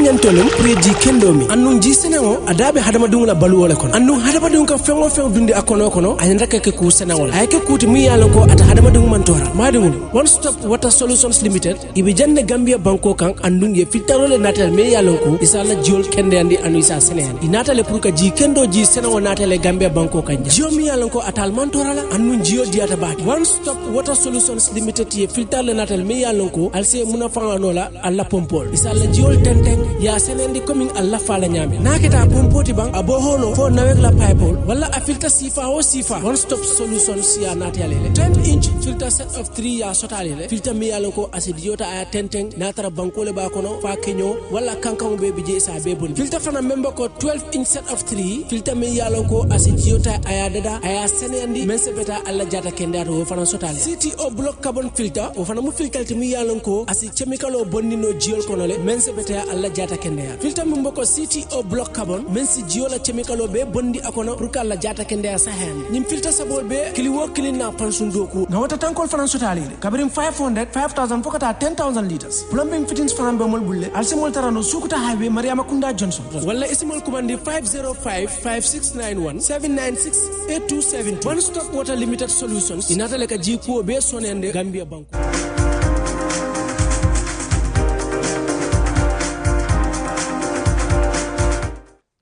nyantolum preji kendomi annun ji senewo adabe hadama dungula balu wala kono annun hadama dung ka fengo dundi akono kono ayanda ke ku senewol ay ke kuti mi yalla ko ata hadama dung mantora madum one stop water solutions limited ibe jande gambia banko kan andun ye fitarole natal me yalla ko isala jiol kende andi anu isa senen inatale pour ka ji kendo ji senewo natale gambia banko kan jio mi yalla ko atal mantora la annun jio diata baati one stop water solutions limited ye filtarle natal me yalla ko alse muna fangano la alla pompol isala jiol tenteng ya senendi coming alla fala nyame naketa pompoti bang abo hono fo nawek la pipe wala a filter sifa o sifa one stop solutions ya natale 10-inch filter set of 3 ya sotale filter mi yalla ko asidiyota aya tenteng natara bankole ba kono fa kenyo wala kankan be bije sa be bon filter fana member ko 12-inch set of 3 filter mi yalla ko asidiyota aya dada aya senendi mense beta alla jata kendaro wo fana sotale CTO block carbon filter o fana mu filter mi yalla ko asi chemical o bonnino jiol kono le mense beta alla jata kendaya filter member ko CTO block carbon mense jiola chemical o be bondi akono pour kala jata kendaya sa hen nim filter sabol be kili wo kili na pansun doku na wata tankol fana sotale kabrim 500 5000 fokata 10000 liters plumbing fittings fana be mol bulle alsimol tarano sukuta highway mariama kunda johnson wala ismol kumandi 505 5691 796 8270 one stop water limited solutions inatale ka jiko be sonende gambia banko.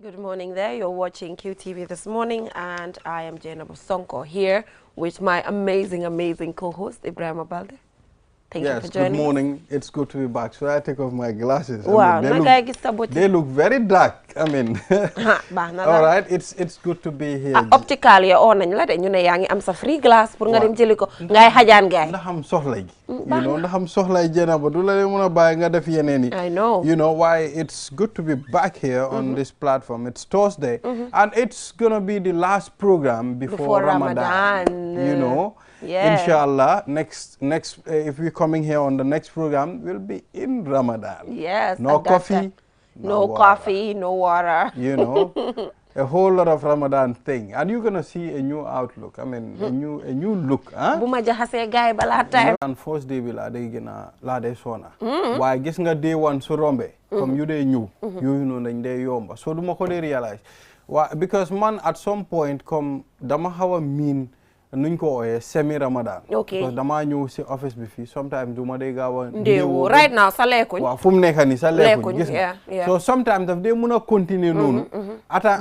Good morning there. You're watching QTV this morning, and I am Jainab Sonko here with my amazing co-host, Ibrahim Abalde. Thank you for joining. Good morning. It's good to be back. So I take off my glasses. Wow, they look very dark. I mean, all right. It's good to be here. Optically, on and let you know, I'm a free glass. Put nga dem jeli ko ngay hajan gay. Ndaham soxlay. You know, ndaham soxlay jena ba dula le muna bay nga def yeneni. I know. You know why it's good to be back here on this platform. It's Thursday, and it's gonna be the last program before Ramadan. You know. Yeah. Inshallah, next if we're coming here on the next program, we'll be in Ramadan. Yes. No coffee. No coffee, no water. You know, a whole lot of Ramadan thing, and you're gonna see a new outlook. I mean, a new look. Buma jahase guy bala time. And first day will ade gina la de sona. Why gis nga day one so rombe from you day new. You know nañ day yomba. So duma ko dey realize. Why? Because man at some point come dama hawa mean nuñ ko oye semi Ramadan. Okay. Because dama ñëw si office bi fi sometimes duma day gawa ndewo right now sa lekuñ. Wa fu mu nekk ni sa lekuñ gis nga. So sometimes daf day mëna continuer noonu. Ata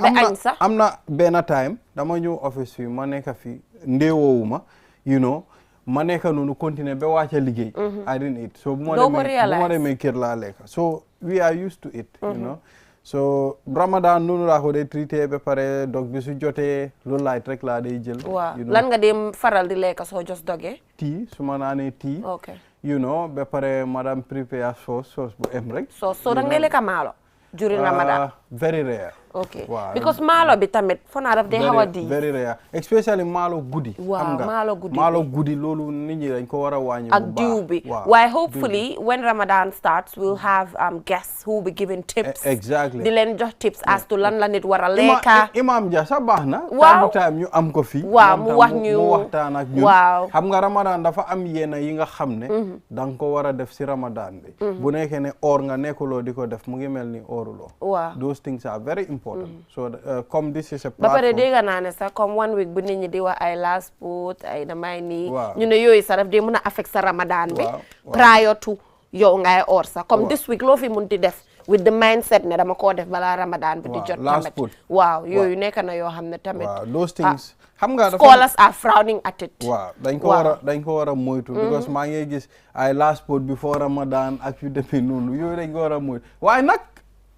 am na benn time dama ñëw office fi ma nekk fi ndewowuma you know ma nekk noonu continuer ba wàcca liggéey. I didn't eat. So bu ma demee kër laa lekk. So we are used to it, you know. So Ramadan noonu laa ko day traité ba pare dog bi su jotee loolu light rek laa day jël. Waaw lan nga dem faral di lekk soo jos dogee. Tea su ma naanee tea. Okay. You know ba pare madame prepare sauce bu em rek. So da nga lekk maalo during Ramadan. Very rare. Okay. Wow. Because malo bi tamit fo na daf day hawa di. Very rare. Especially malo guddi. Wow, malo guddi loolu nit ñi dañ ko war a wàññi bu baax. Ak diw bi. Why hopefully when Ramadan starts we'll have guests who will be giving tips. Exactly. Di leen jox tips as to lan la nit war a lekka. Imam Dia sa baax na. Waaw time ñu am ko fi. Waaw mu wax ñu mu waxtaan ak ñun. Waaw xam nga Ramadan dafa am yenn yi nga xam ne. da nga ko war a def si Ramadan bi. bu nekkee ne or nga nekkuloo di ko def mu ngi mel ni oruloo. Waaw those things are very important. So comme this is a platform. ba pare dégg naa ne sax comme 1 week bu nit ñi di wax ay last put ay damay nii. ñu ne yooyu sax daf dee mën a affect sa Ramadan bi. prior to yow ngay or sax comme this week loo fi mun ti def with the mindset ne dama koo def balaa Ramadan bi di jot tamit. waaw yooyu nekk na yoo xam ne tamit. those things. xam nga scholars are frowning at it. waaw dañ ko war a moytu. because maa ngi gis ay last put before Ramadan ak yu demee noonu yooyu dañ ko war a moytu waaye nag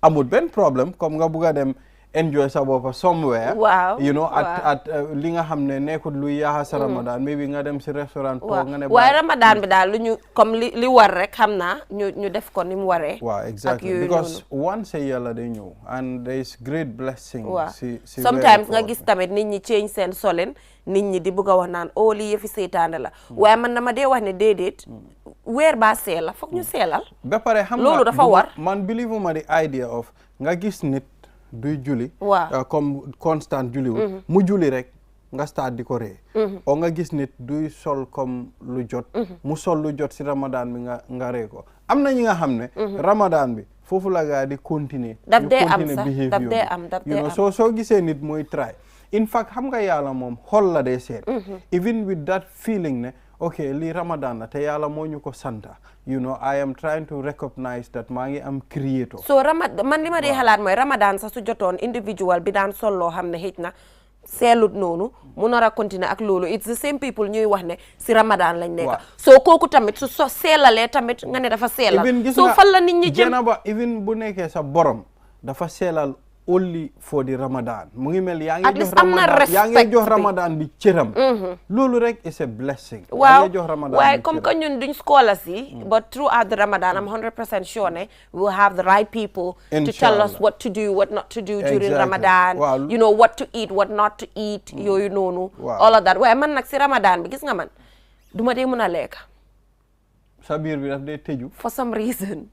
amul benn problème comme nga bugg a dem enjoy sa bopp somewhere. Wow. You know at li nga xam ne nekkut lu yaaxa sa Ramadan maybe nga dem si restaurant toog nga ne waaye Ramadan bi daal lu ñu comme li war rek xam naa ñu def ko ni mu waree. waaw exactly because once a year la day ñëw and there is great blessing. si sometimes nga gis tamit nit ñi change seen solin nit ñi di bëgg a wax naan oh lii yëfi seytaane la waaye man dama dee wax ne déedéet weer baa seela foog ñu seelal. ba pare xam nga loolu dafa war. man believe ma the idea of nga gis nit duy julli. waaw comme constant julliwul. mu julli rek nga start di ko ree. o nga gis nit duy sol comme lu jot. mu sol lu jot si Ramadan bi nga ree ko am na ñi nga xam ne. Ramadan bi foofu la gaa di continuer daf dee am sax daf dee am you know soo gisee nit mooy try in fact xam nga yàlla moom xol la dee seet even with that feeling ne okay lii Ramadan la te yàlla moo ñu ko santa you know I am trying to recognize that maa ngi am creator so man li ma dee xalaat mooy Ramadan sax su jotoon individual bi daan sol loo xam ne xëj na seelut noonu mu nar a continuer ak loolu it's the same people ñuy wax ne si Ramadan lañ nekk soo kooku tamit su seelalee tamit nga ne dafa seelal soo fan la nit ñi jëm ba even bu nekkee sa borom dafa seelal only for the Ramadan mu ngi mel yaa ngi jox Ramadan bi cëram loolu rek is a blessing waaw waaye comme que ñun duñ scholars yi but throughout the Ramadan I'm 100% sure ne we will have the right people to tell us what to do what not to do during Ramadan you know what to eat what not to eat yooyu noonu all of that waaye man nag si Ramadan bi gis nga man duma dee mën a lekk sa biir bi daf dee tëju for some reason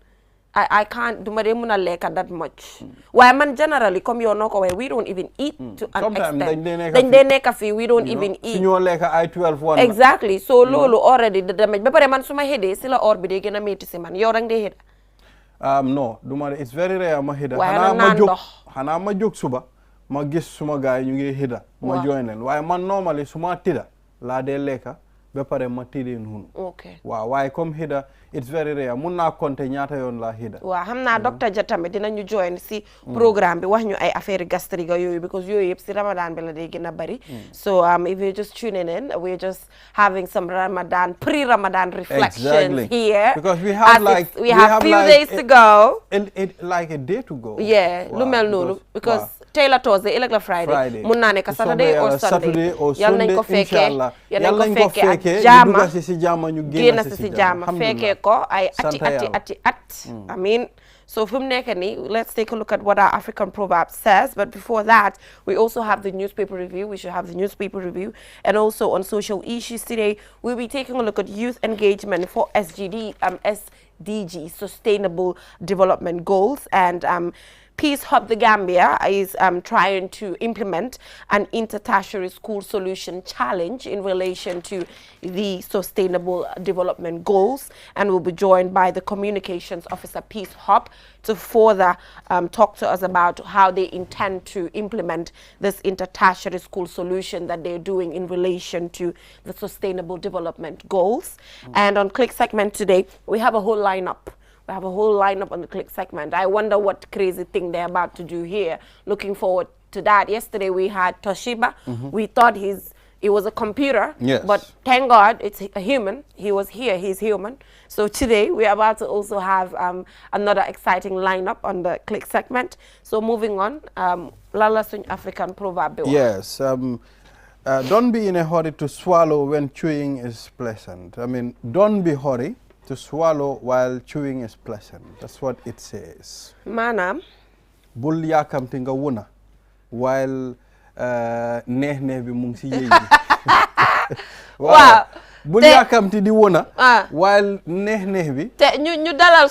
I can't duma dee mën a lekk that much waaye man generally comme yow noo ko waxee we don't even eat to an extent dañ dee nekk fii we don't even eat suñoo lekk ay 12 exactly so loolu already da damage ba pare man su ma xëdee si la or bi dee gën a métti si man yow rek dee xëda non duma de it's very rare ma xëda xanaa ma jóg suba ma gis suma gaay ñu ngi xëda ma join leen waaye man normally su ma tëdda laa dee lekka ba pare ma tëddee noonu waaw waaye comme xëda it's very rare mun naa compter ñaata yoon laa xëda waaw xam naa docteur Dia tamit dinañu join si programme bi wax ñu ay affaire gastrique yooyu because yooyu yëpp si Ramadan bi la day gën a bari so if you're just tuning in we're just having some Ramadan pre-Ramadan reflections here because we have few days to go like a day to go lu mel noonu because tey la Thursday ëllëg la Friday mun naa nekk Saturday or Sunday yal nañ ko fekkee yal nañ ko fekkee ak jaama ñu génn si jaama fekkee ko ay ati I mean so fi mu nekk nii let's take a look at what our African proverb says but before that we also have the newspaper review we should have the newspaper review and also on social issues today we'll be taking a look at youth engagement for SDGs Sustainable Development Goals and Peace Hub the Gambia is trying to implement an inter-tertiary school solution challenge in relation to the Sustainable Development Goals, and we'll be joined by the Communications Officer Peace Hub to further talk to us about how they intend to implement this inter-tertiary school solution that they're doing in relation to the Sustainable Development Goals. And on Click segment today, we have a whole lineup. We have a whole lineup on the Click segment. I wonder what crazy thing they're about to do here. Looking forward to that. Yesterday we had Toshiba. We thought he was a computer, but thank God it's a human. He was here, he's human. So today we're about to also have another exciting lineup on the Click segment. So moving on, Lala Suñ African proverb. Yes, don't be in a hurry to swallow when chewing is pleasant. I mean, don't be hurry to swallow while chewing is pleasant. That's what it says. Manam. Bul yakamti nga wuna while neex bi mu ngi si yéey waaw bul yakamti di wuna while neex bi te ñu dalal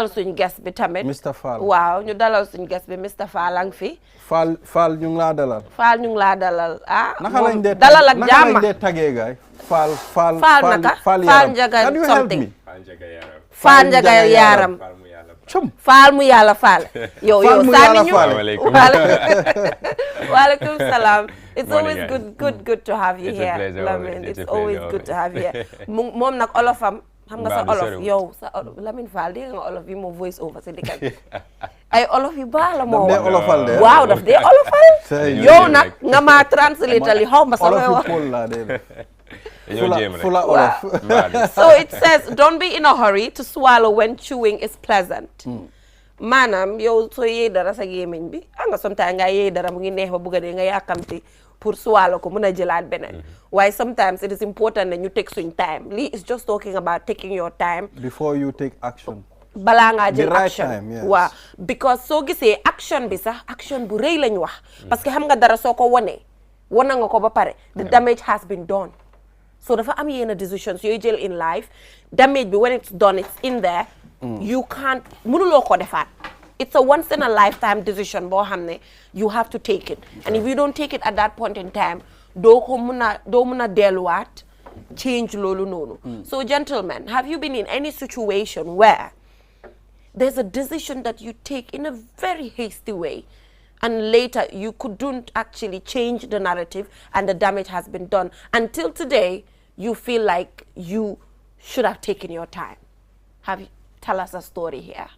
suñ guest bi tamit Mr. Fall waaw ñu dalal suñ guest bi Mr. Fall ang fi Fall ñu ngi laa dalal Fall ñu ngi laa dalal naka lañ dee dalal ak jàmm naka lañ dee tagee gaay Fall Njaga something Fall Njaga Yaram Fall mu yàlla Fall yow sànni ñu waaleykum salaam it's always good to have you here Lamin it's always good to have you here moom nag olofam xam nga sa olof yow sa Lamin Fall dégg nga olof yi moo voice over si dikkat ay olof yu baax la moo waaw daf dee olofal yow nag nga ma translate li xaw ma sa wax So it says, don't be in a hurry to swallow when chewing is pleasant. Manam, yow so yee dara sa gémmiñ bi anga sometimes nga yee dara mu ngi neex ba bëgg de nga yakamti pour swallow ko mën a jëlaat beneen. Why sometimes it is important that you take suñ time. Lee is just talking about taking your time before you take action. Balaa nga jël action. Waaw, because soo gisee action bi sax action bu rëy lañ wax. Parce que xam nga dara soo ko wone nga ko ba pare. The damage has been done. So dafa am yenn decisions yooyu jël in life damage bi when it's done it's in there you can't mënuloo ko defaat it's a once in a lifetime decision boo xam ne you have to take it and if you don't take it at that point in time doo mun a delluwaat change loolu noonu so gentlemen have you been in any situation where there's a decision that you take in a very hasty way, and later you couldn't actually change the narrative and the damage has been done. Until today, you feel like you should have taken your time. Tell us a story here.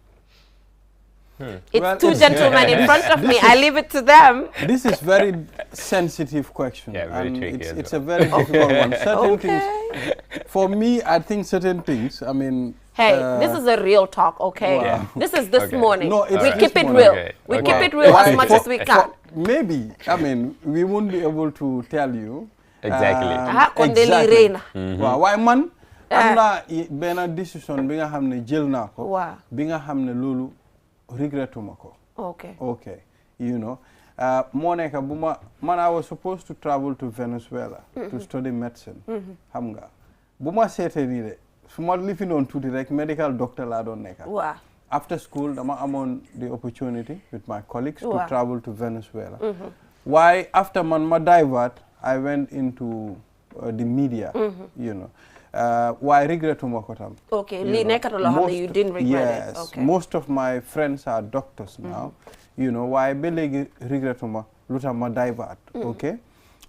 It's two gentlemen in front of me. I leave it to them. This is very sensitive question. Yeah, very tricky. It's a very difficult one. Certain things, for me, I think certain things, I mean... Hey, this is a real talk, okay? Wow. This is this morning. No, it's we this keep it morning. real. We keep it real as much as we can. Maybe, I mean, we won't be able to tell you. Exactly. Why man? am na benn décision bi nga xam ne jël naa ko. waaw bi nga xam ne loolu regretuma ko. okay you know moo nekk bu man I was supposed to travel to Venezuela to study medicine. xam nga bu ma seetee nii de su ma lifi noon tuuti rek medical doctor laa doon nekk. waaw after school dama amoon the opportunity with my colleagues to travel to Venezuela. Why after ma divert I went into the media. You know. Why regretuma ko tam. Okay, li nekata lo xamne you didn't regret it. Okay. Most of my friends are doctors now. You know, why be legi regretuma luta ma divert. Okay.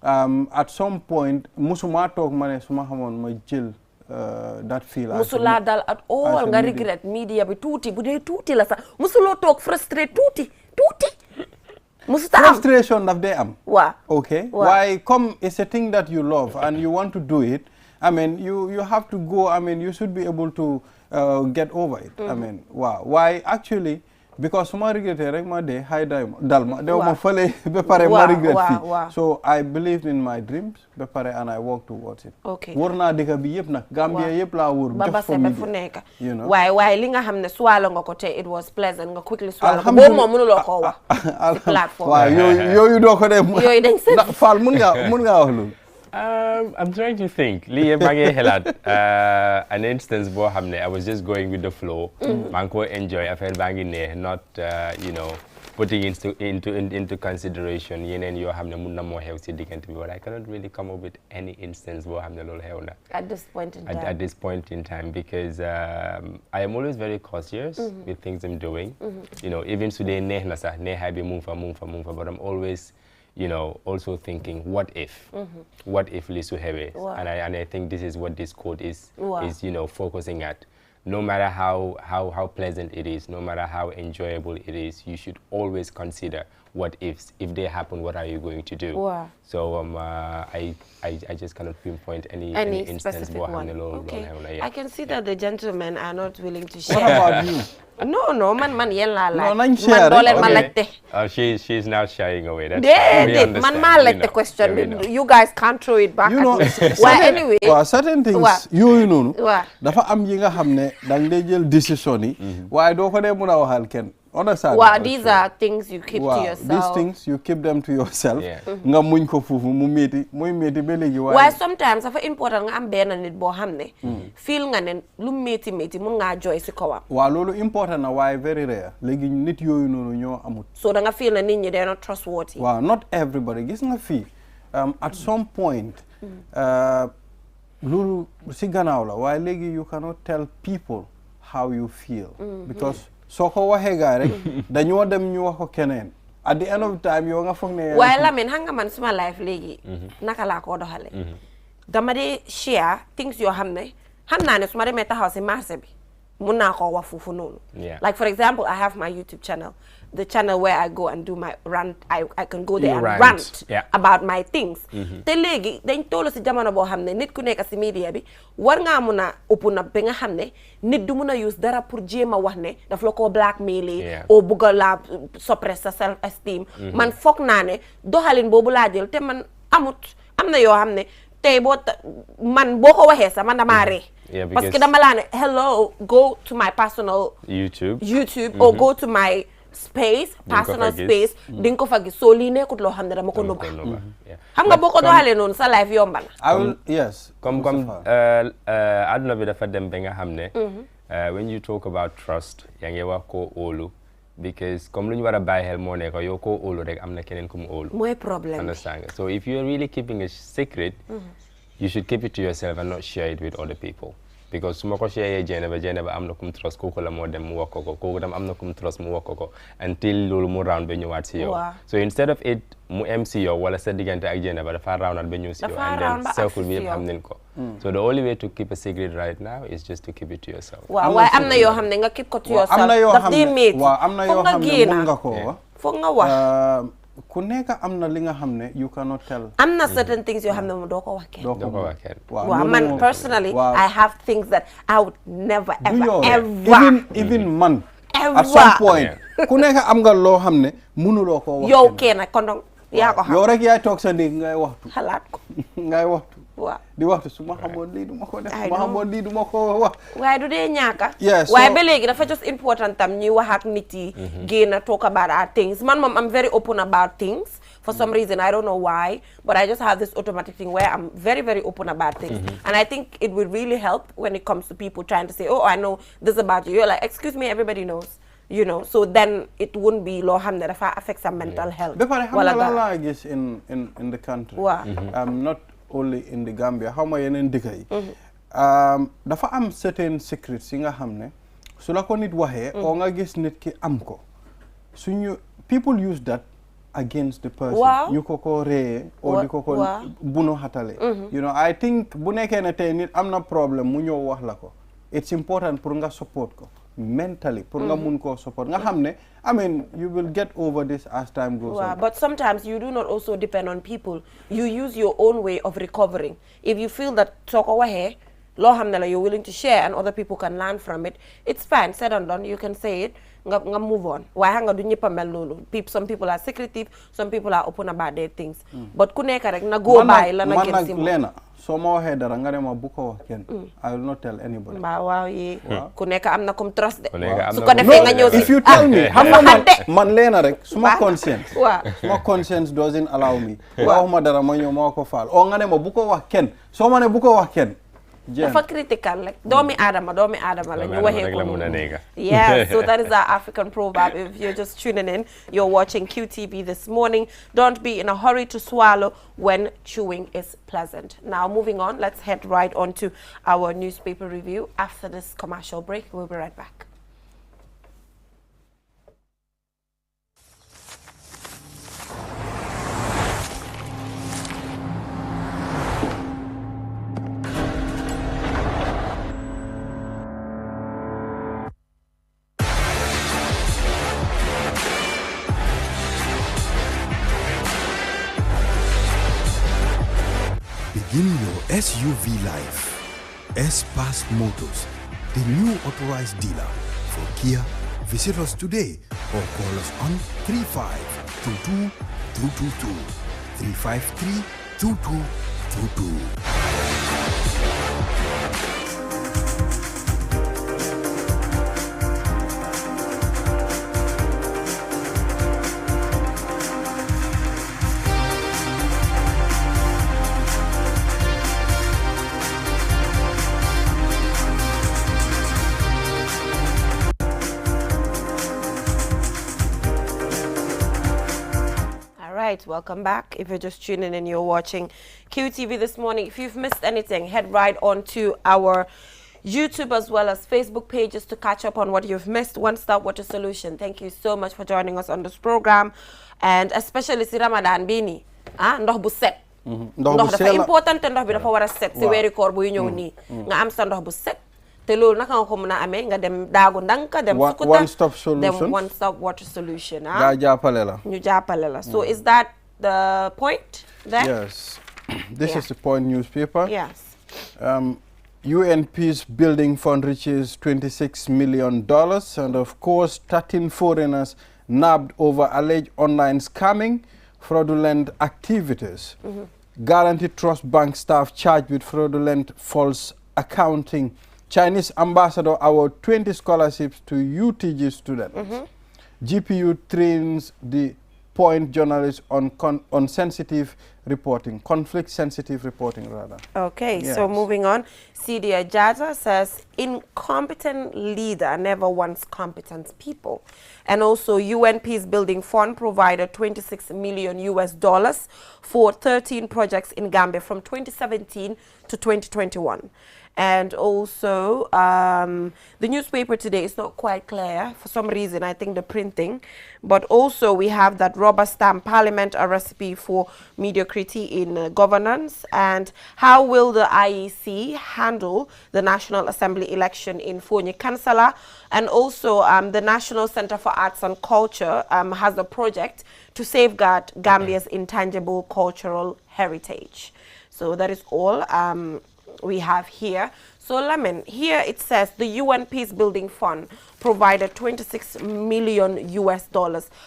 At some point musuma tok mané suma xamone ma jël that feel musula dal at all nga regret media bi tuti bu dee tuti la sax musulo tok frustrate tuti frustration daf dey am. Wow. Okay. Why come it's a thing that you love and you want to do it. I mean, you have to go. I mean, you should be able to get over it. I mean, wow. Why actually? Because my regret rek ma de high dalma de ma fele be pare ma regret fi. So I believed in my dreams be pare and I worked towards it. Okay. Worna deka bi yep nak Gambia yep la wor just for me. You know. Why li nga xamne swalo nga ko te it was pleasant nga quickly swalo. Bo mo mënulo ko wax. Platform. Wow, you do ko dem. Yoy dañ sen. Fal mun nga wax lolu. I'm trying to think. An instance where I was just going with the flow. Manko enjoy. I felt banging not you know, putting into consideration. You have more healthy but I cannot really come up with any instance where I'm at this point in time. At this point in time, because I am always very cautious with things I'm doing. You know, even today, but I'm always, you know, also thinking, what if? What if Lisu Hewe? And I think this is what this code is, you know, focusing at. No matter how pleasant it is, no matter how enjoyable it is, you should always consider what ifs. If they happen, what are you going to do? So I just cannot pinpoint any instance. Specific one. Okay. I can see that the gentlemen are not willing to share. What about you? No, man, yella like. Man share. Okay. She's now shying away. That's man like the question. You guys can't throw it back. You know, anyway. Certain things you know. Dafa am yi nga xamne dang lay jël décision yi. Waye do ko dé mëna waxal kenn. Understand? These are things you keep to yourself. These things you keep them to yourself. Nga muñ ko fofu mu metti be legi why sometimes dafa important nga am ben nit bo xamne feel nga ne lu metti mun nga joy ci kawam. Lolu important na why very rare. Legi nit yoyu nonu ñoo amut. So da nga feel na nit ñi they are not trustworthy. Not everybody. Gis nga fi at some point lolu ci gannaaw la why legi you cannot tell people how you feel because soko waxe gaay rek dañoo dem ñu wax ko keneen at the end of time yo nga foog ne waaye Lamine xam nga man suma life léegi naka laa ko doxale dama de share things yoo xam ne xam naa ne su ma demee taxaw si marché bi mun naa koo wax foofu noonu like for example I have my YouTube channel, the channel where I go and do my rant. I can go there and rant about my things. Te léegi dañ toll si jamono boo xam ne nit ku nekk si media bi war ngaa mun a open up ba nga xam ne nit du mun a use dara pour jéem a wax ne daf la ko blackmail o bugg a la suppress sa self esteem. Man foog naa ne doxalin boobu laa jël te man am na yoo xam ne tey man boo ko waxee sax man damaa ree. Parce que dama laa ne hello, go to my personal YouTube or go to my space, personal space, di nga ko fa gis soo lii nekkut loo xam ne dama ko nëbba. Xam nga boo ko doxalee noonu sa life yomba na. Yes. Comme àdduna bi dafa dem ba nga xam ne when you talk about trust yaa ngi wax koo óolu because comme lu ñu war a bàyyi xel moo nekk yow koo óolu rek am na keneen ku mu óolu. Mooy problème. Understand? So if you're really keeping a secret, you should keep it to yourself and not share it with other people. because su ma ko share Jeneba am na kum trust kooku la moo dem mu wax ko kooku tam am na kum trust mu wax ko until loolu mu round ba ñëwaat si yow. So instead of it mu MC yow wala sa diggante ak Jeneba dafa round ba ñëw si yow and then circle bi yëpp xam nañ ko. So the only way to keep a secret right now is just to keep it to yourself. waaw waaye am na yoo xam ne nga keep ko to yourself. daf di métti am na yoo xam ne mun nga ko wax. foog nga wax. ku nekk am na li nga xam ne you cannot tell. am na certain things yoo xam ne moom doo ko wax kenn. doo ko wax kenn. waaw man personally I have things that I would never ever even man. at some point ku nekk am nga loo xam ne mënuloo koo wax. yow kenn kon yaa ko xam. yow rek yaay toog sa néeg ngay waxtu. xalaat ko ngay waxtu. waaw di waxtu su ma xamoon lii du ma ko def. su ma xamoon lii du ma ko wax. waaye du dee ñaaka. yes waaye ba léegi dafa just important tam ñuy wax ak nit yi. génn talk about our things man moom I'm very open about things. For some reason, I don't know why, but I just have this automatic thing where I'm very, very open about things. And I think it would really help when it comes to people trying to say, oh, I know this about you. You're like, excuse me, everybody knows. You know, so then it wouldn't be law harm that affects our mental health. But I guess in the country, not only in the Gambia, how am I in Dikai? Dafa am certain secrets in a hamne. So la ko nit wahe, o nga gis nit ki am ko. So people use that against the person. You koko re or koko buno hatale. You know, I think bu nekkee ne tey nit am na problem mu ñëw wax la ko. It's important pour nga support ko mentally pour nga mun ko support nga xam ne I mean you will get over this as time goes on. But sometimes you do not also depend on people. You use your own way of recovering. If you feel that soo ko waxee loo xam ne la you're willing to share and other people can learn from it, it's fine, said and done, you can say it. Nga move on. Why hanga du ñepp mel lolu. Some people are secretive, some people are open about their things. But ku nekk rek na go by la na gën ci mo. Lena, so ma waxee dara nga dem bu ko wax kenn. I will not tell anybody. Waaw yi. Ku nekk am na comme trust de. Su ko defee nga ñëw si. If you tell me, xam nga man Lena rek suma conscience. Suma conscience doesn't allow me. Waxuma dara ma ñëw ma ko faal. O nga ne ma bu ko wax kenn. So ma ne bu ko wax kenn. dafa critical like doomi adama la ñu waxee ko yeah, so that is our African proverb. If you're just tuning in, you're watching QTV this morning. Don't be in a hurry to swallow when chewing is pleasant. Now moving on, let's head right on to our newspaper review. After this commercial break, we'll be right back. Begin your SUV life. S-Pass Motors, the new authorized dealer for Kia. Visit us today or call us on 3522-222, 353-2222. Welcome back. If you're just tuning in, you're watching QTV this morning. If you've missed anything, head right on to our YouTube as well as Facebook pages to catch up on what you've missed. One Stop Water Solution. Thank you so much for joining us on this program, and especially si Ramadan bini ndox bu set. Ndox dafa important, ndox bi dafa wara set si weeri koor buy ñëw nii nga am sa ndox bu set. Te loolu naka nga ko mën a amee nga dem daagu ndanka dem sukuta One Stop Solution, dem One Stop Water Solution. Gaa jàppale la. Ñu jàppale la. So is that the point there? Yes. This is the point newspaper. Yes. UN Peace Building Fund reaches $26 million, and of course 13 foreigners nabbed over alleged online scamming, fraudulent activities. Guaranteed Trust Bank staff charged with fraudulent false accounting. Chinese ambassador award 20 scholarships to UTG students. GPU trains the point journalists on sensitive reporting, conflict-sensitive reporting, rather. Okay, yes. So moving on, Sidia Jaja says, incompetent leader never wants competent people. And also, UN Peace Building Fund provided $26 million for 13 projects in Gambia from 2017 to 2021. And also, the newspaper today is not quite clear for some reason, I think the printing. But also, we have that rubber stamp parliament, a recipe for mediocrity in governance. And how will the IEC handle the National Assembly election in Fonyi Kansala? And also, the National Center for Arts and Culture has a project to safeguard Gambia's intangible cultural heritage. So that is all we have here. So Lemon, here it says the UN Peace Building Fund provided $26 million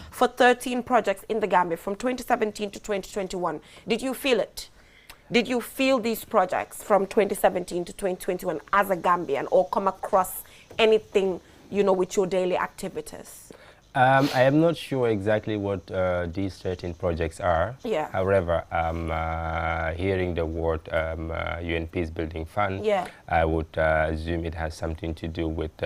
for 13 projects in the Gambia from 2017 to 2021. Did you feel it? Did you feel these projects from 2017 to 2021 as a Gambian, or come across anything, you know, with your daily activities? I am not sure exactly what these 13 projects are. Yeah. However, hearing the word UN Peace Building Fund, yeah. I would assume it has something to do with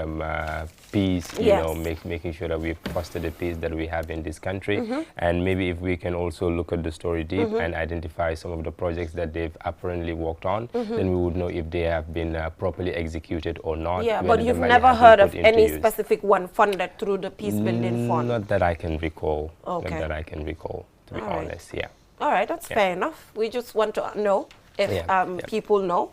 peace, you yes. know, making sure that we foster the peace that we have in this country. And maybe if we can also look at the story deep and identify some of the projects that they've apparently worked on, then we would know if they have been properly executed or not. Yeah, but you've never heard of any specific one funded through the Peace Building Fund? Not that I can recall. Okay. Not that I can recall, to be honest, yeah. All right, that's fair enough. We just want to know if people know.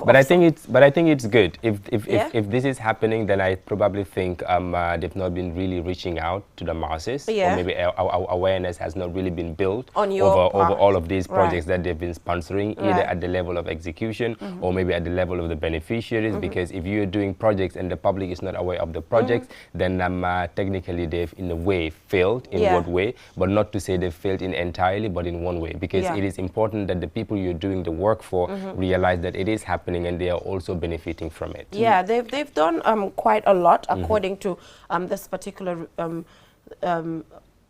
But I think it's good. If this is happening, then I probably think they've not been really reaching out to the masses, or maybe our awareness has not really been built over all of these projects that they've been sponsoring, either at the level of execution or maybe at the level of the beneficiaries. Because if you're doing projects and the public is not aware of the projects, then technically they've in a way failed. In what way? But not to say they've failed in entirely, but in one way, because it is important that the people you're doing the work for realize that it is happening and they are also benefiting from it. Yeah, they've done quite a lot according to this particular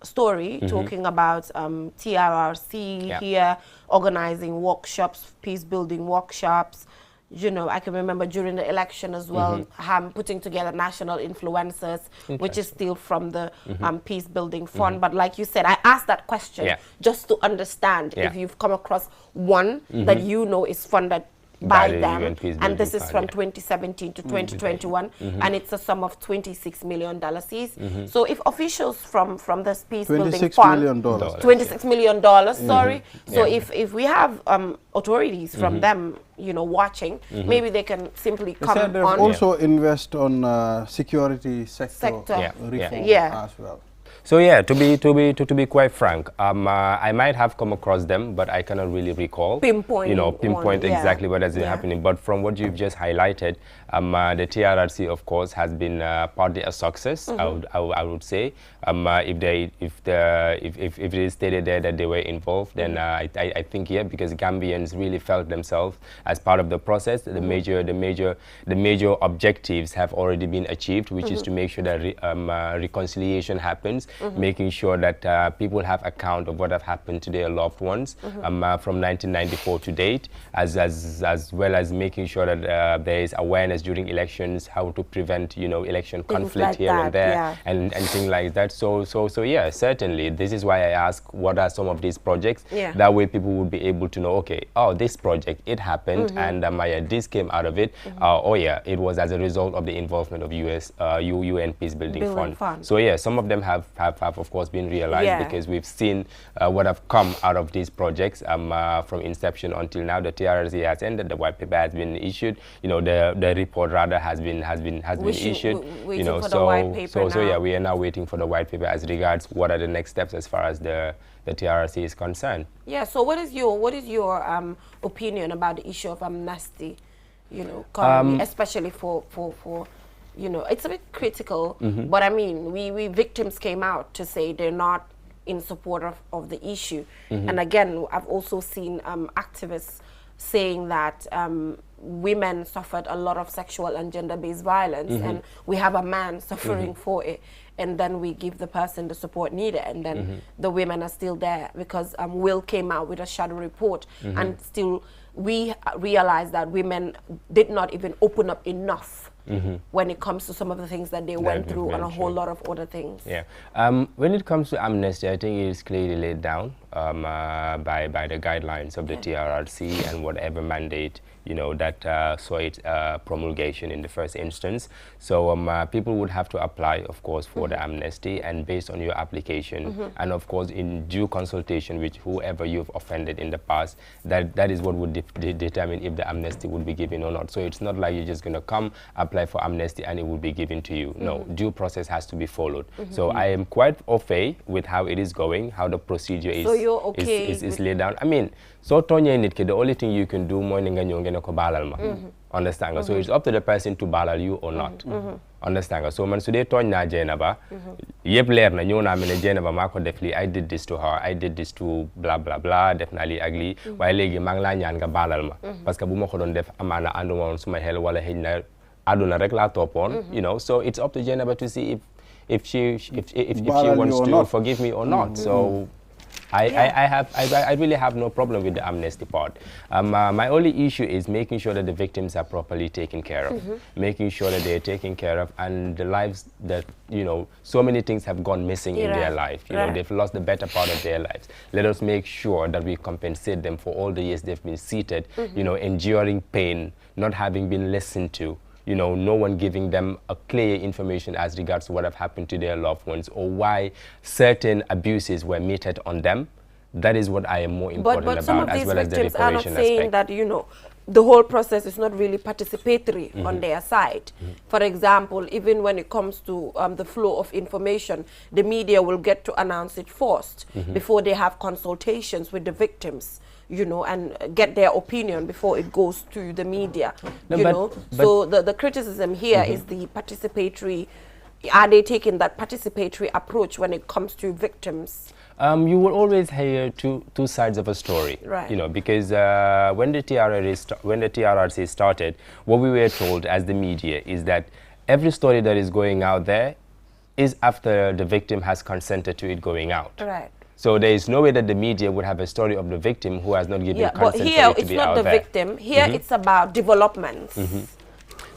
story, talking about TRRC here, organizing workshops, peace building workshops. You know, I can remember during the election as well, putting together national influencers, which is still from the Peace Building Fund. But like you said, I asked that question just to understand if you've come across one that you know is funded by them, and this is from 2017 to 2021, and it's a sum of $26 million. So if officials from this Peace Building Fund, $26 million, sorry. So if we have authorities from them, you know, watching, maybe they can simply come on. They also invest on security sector reform as well. So yeah, to be quite frank, I might have come across them, but I cannot really recall. Pinpoint exactly what has been happening. But from what you've just highlighted, the TRRC, of course, has been partly a success. I would say, if it is stated there that they were involved, then I think because Gambians really felt themselves as part of the process. The major objectives have already been achieved, which is to make sure that reconciliation happens. Making sure that people have account of what have happened to their loved ones from 1994 to date, as well as making sure that there is awareness during elections, how to prevent, you know, election conflict like here and there, and things like that. So yeah, certainly this is why I ask what are some of these projects. That way people would be able to know, okay, oh, this project, it happened, and this came out of it. Oh yeah, it was as a result of the involvement of UN Peace Building Fund. So yeah, some of them have of course been realized because we've seen what have come out of these projects from inception until now. The TRRC has ended, the white paper has been issued, you know, the report rather has been issued, you know, so yeah, we are now waiting for the white paper as regards what are the next steps as far as the TRRC is concerned. Yeah, so what is your opinion about the issue of amnesty, you know, currently, especially for you know, it's a bit critical, but I mean, we victims came out to say they're not in support of the issue. And again, I've also seen activists saying that women suffered a lot of sexual and gender-based violence, and we have a man suffering for it, and then we give the person the support needed, and then the women are still there because Will came out with a shadow report, and still we realized that women did not even open up enough when it comes to some of the things that they went through and a whole lot of other things. Yeah. When it comes to amnesty, I think it is clearly laid down by the guidelines of the TRRC and whatever mandate, you know, that saw its promulgation in the first instance. So people would have to apply, of course, for the amnesty, and based on your application, and of course in due consultation with whoever you've offended in the past, that is what would determine if the amnesty would be given or not. So it's not like you're just going to come, apply for amnesty, and it will be given to you. No, due process has to be followed. So I am quite au fait with how it is going, how the procedure is, so you're okay is laid down. I mean, so the only thing you can do more than understand? So it's up to the person to balal you or not. Understand? So man today tonya jenaba yep leer na ñew na mene jenaba mako def li I did this to her, I did this to blah blah blah, definitely ugly. Waye legi mang la ñaan nga balal ma parce que bu ma ko don def amana andu won suma hel wala hejna aduna rek la topon, you know. So it's up to Jenaba to see if she wants to forgive me or not. So I really have no problem with the amnesty part. My only issue is making sure that the victims are properly taken care of, making sure that they're taken care of, and the lives that, you know, so many things have gone missing in their life. You know, they've lost the better part of their lives. Let us make sure that we compensate them for all the years they've been seated, you know, enduring pain, not having been listened to. You know, no one giving them a clear information as regards to what have happened to their loved ones or why certain abuses were meted on them. That is what I am more important about, as well as the reparation aspect. But some of these victims are not saying that, you know, the whole process is not really participatory on their side. For example, even when it comes to the flow of information, the media will get to announce it first before they have consultations with the victims, you know, and get their opinion before it goes to the media, you know. So the criticism here is the participatory. Are they taking that participatory approach when it comes to victims? You will always hear two sides of a story, you know, because when the TRRC started, what we were told as the media is that every story that is going out there is after the victim has consented to it going out. Right. So there is no way that the media would have a story of the victim who has not given consent but here for it to be out there. it's not the victim. Here it's about developments.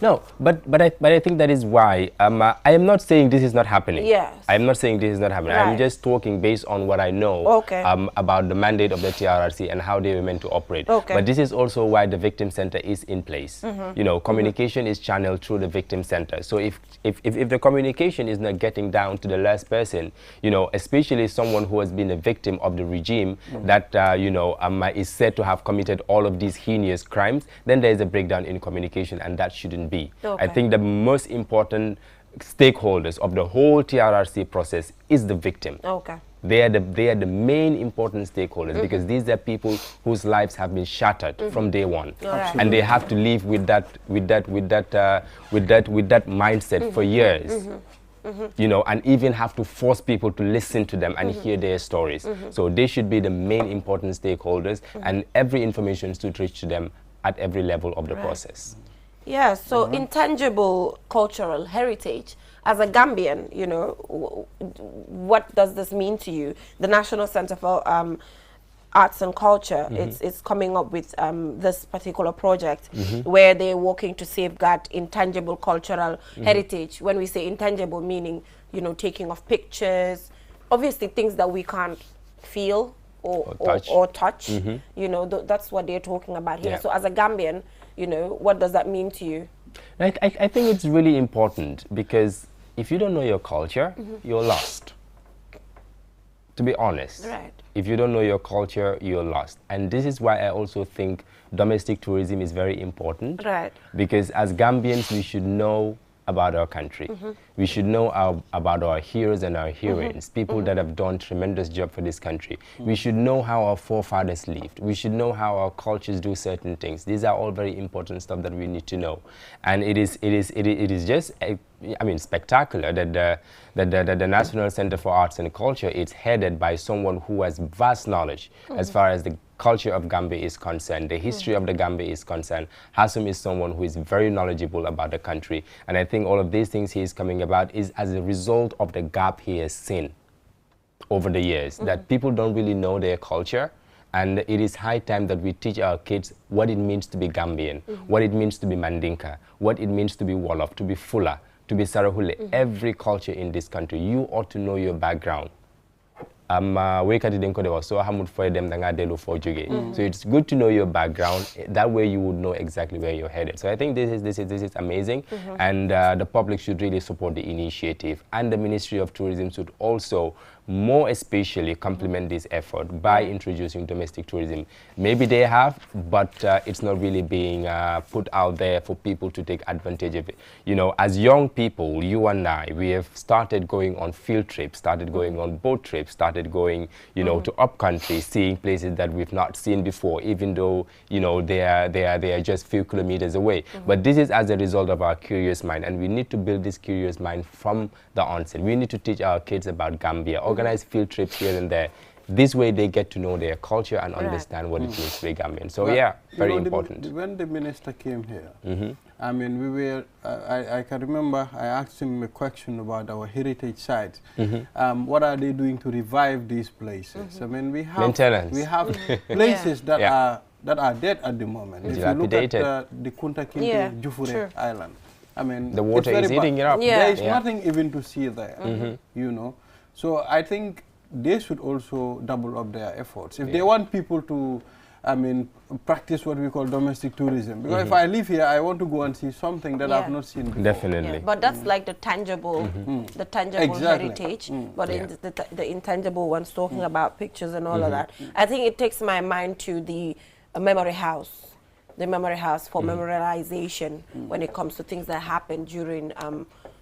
No, but I think that is why I am not saying this is not happening. Yes. I am not saying this is not happening. I'm just talking based on what I know about the mandate of the TRRC and how they were meant to operate. But this is also why the victim center is in place. You know, communication is channeled through the victim center. So if the communication is not getting down to the last person, you know, especially someone who has been a victim of the regime that you know, is said to have committed all of these heinous crimes, then there is a breakdown in communication, and that shouldn't be. I think the most important stakeholders of the whole TRRC process is the victim. They are the main important stakeholders because these are people whose lives have been shattered from day one, and they have to live with that mindset for years. You know, and even have to force people to listen to them and hear their stories. So they should be the main important stakeholders, and every information should reach to them at every level of the process. Yeah, so intangible cultural heritage. As a Gambian, you know, what does this mean to you? The National Center for Arts and Culture, it's coming up with this particular project where they're working to safeguard intangible cultural heritage. When we say intangible, meaning, you know, taking of pictures, obviously things that we can't feel or touch. You know, that's what they're talking about here. So as a Gambian, you know, what does that mean to you? I think it's really important because if you don't know your culture, you're lost. To be honest. If you don't know your culture, you're lost. And this is why I also think domestic tourism is very important. Because as Gambians, we should know about our country. We should know about our heroes and our heroines, people that have done tremendous job for this country. We should know how our forefathers lived. We should know how our cultures do certain things. These are all very important stuff that we need to know. And it is just, I mean, spectacular that the National Center for Arts and Culture is headed by someone who has vast knowledge as far as the culture of Gambia is concerned, the history of the Gambia is concerned, Hassum is someone who is very knowledgeable about the country. And I think all of these things he is coming about is as a result of the gap he has seen over the years, that people don't really know their culture. And it is high time that we teach our kids what it means to be Gambian, what it means to be Mandinka, what it means to be Wolof, to be Fula, to be Sarahule. Every culture in this country, you ought to know your background. So it's good to know your background. That way you would know exactly where you're headed. So I think this is amazing, and the public should really support the initiative, and the Ministry of Tourism should also more especially complement this effort by introducing domestic tourism. Maybe they have, but it's not really being put out there for people to take advantage of it. You know, as young people, you and I, we have started going on field trips, started going on boat trips, started going, you know, to up country, seeing places that we've not seen before, even though, you know, they are just few kilometers away. But this is as a result of our curious mind, and we need to build this curious mind from the onset. We need to teach our kids about Gambia, organize field trips here and there. This way they get to know their culture and understand what it means to be Gambian. So yeah, very important. When the minister came here, I mean, we were, I can remember I asked him a question about our heritage sites. What are they doing to revive these places? I mean, we have places that are dead at the moment. If you look at the Kunta Kinte Jufure Island, I mean, the water is eating it up. There is nothing even to see there, you know. So I think they should also double up their efforts. If they want people to, I mean, practice what we call domestic tourism. Because if I live here, I want to go and see something that I've not seen before. Definitely. But that's like the tangible, heritage. But in the intangible ones, talking about pictures and all of that. I think it takes my mind to the memory house. The memory house for memorialization when it comes to things that happened during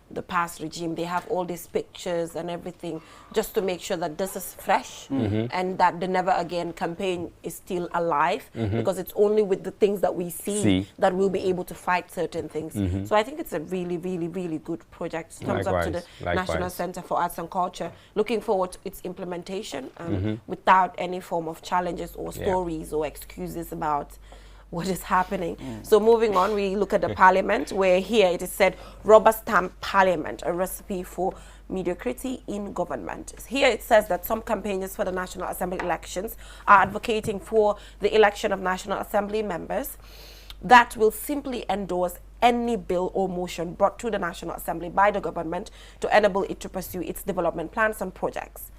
the past regime. They have all these pictures and everything just to make sure that this is fresh and that the Never Again campaign is still alive, because it's only with the things that we see that we'll be able to fight certain things. So I think it's a really, really, really good project. Thumbs up to the National Center for Arts and Culture. Looking forward to its implementation without any form of challenges or stories or excuses about what is happening. So moving on, we look at the parliament, where here it is said, rubber stamp parliament, a recipe for mediocrity in government. Here it says that some campaigners for the National Assembly elections are advocating for the election of National Assembly members that will simply endorse any bill or motion brought to the National Assembly by the government to enable it to pursue its development plans and projects,